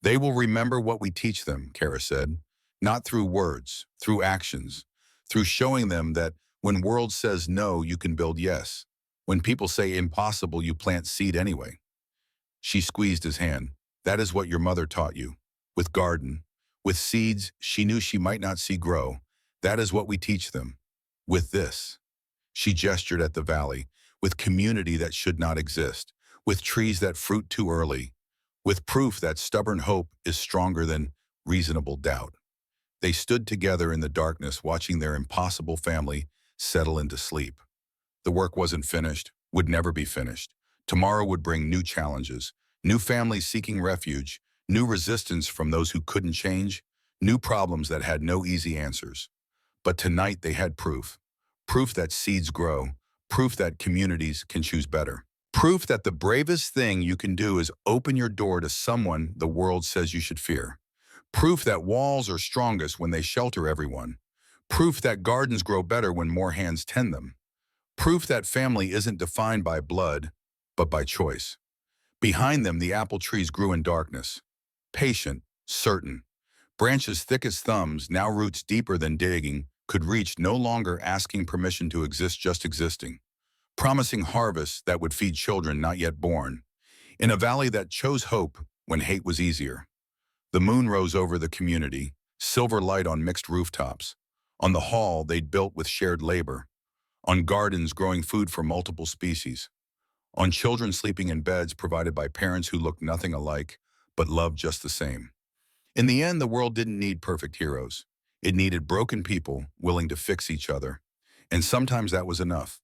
They will remember what we teach them, Kara said. Not through words, through actions. Through showing them that when world says no, you can build yes. When people say impossible, you plant seed anyway. She squeezed his hand. That is what your mother taught you. With garden, with seeds she knew she might not see grow. That is what we teach them. With this. She gestured at the valley. With community that should not exist. With trees that fruit too early. With proof that stubborn hope is stronger than reasonable doubt. They stood together in the darkness, watching their impossible family settle into sleep. The work wasn't finished, would never be finished. Tomorrow would bring new challenges, new families seeking refuge, new resistance from those who couldn't change, new problems that had no easy answers. But tonight they had proof. Proof that seeds grow, proof that communities can choose better. Proof that the bravest thing you can do is open your door to someone the world says you should fear. Proof that walls are strongest when they shelter everyone. Proof that gardens grow better when more hands tend them. Proof that family isn't defined by blood, but by choice. Behind them, the apple trees grew in darkness. Patient, certain. Branches thick as thumbs, now roots deeper than digging, could reach, no longer asking permission to exist, just existing. Promising harvests that would feed children not yet born. In a valley that chose hope when hate was easier. The moon rose over the community, silver light on mixed rooftops. On the hall they'd built with shared labor. On gardens growing food for multiple species. On children sleeping in beds provided by parents who looked nothing alike, but loved just the same. In the end, the world didn't need perfect heroes. It needed broken people willing to fix each other. And sometimes that was enough.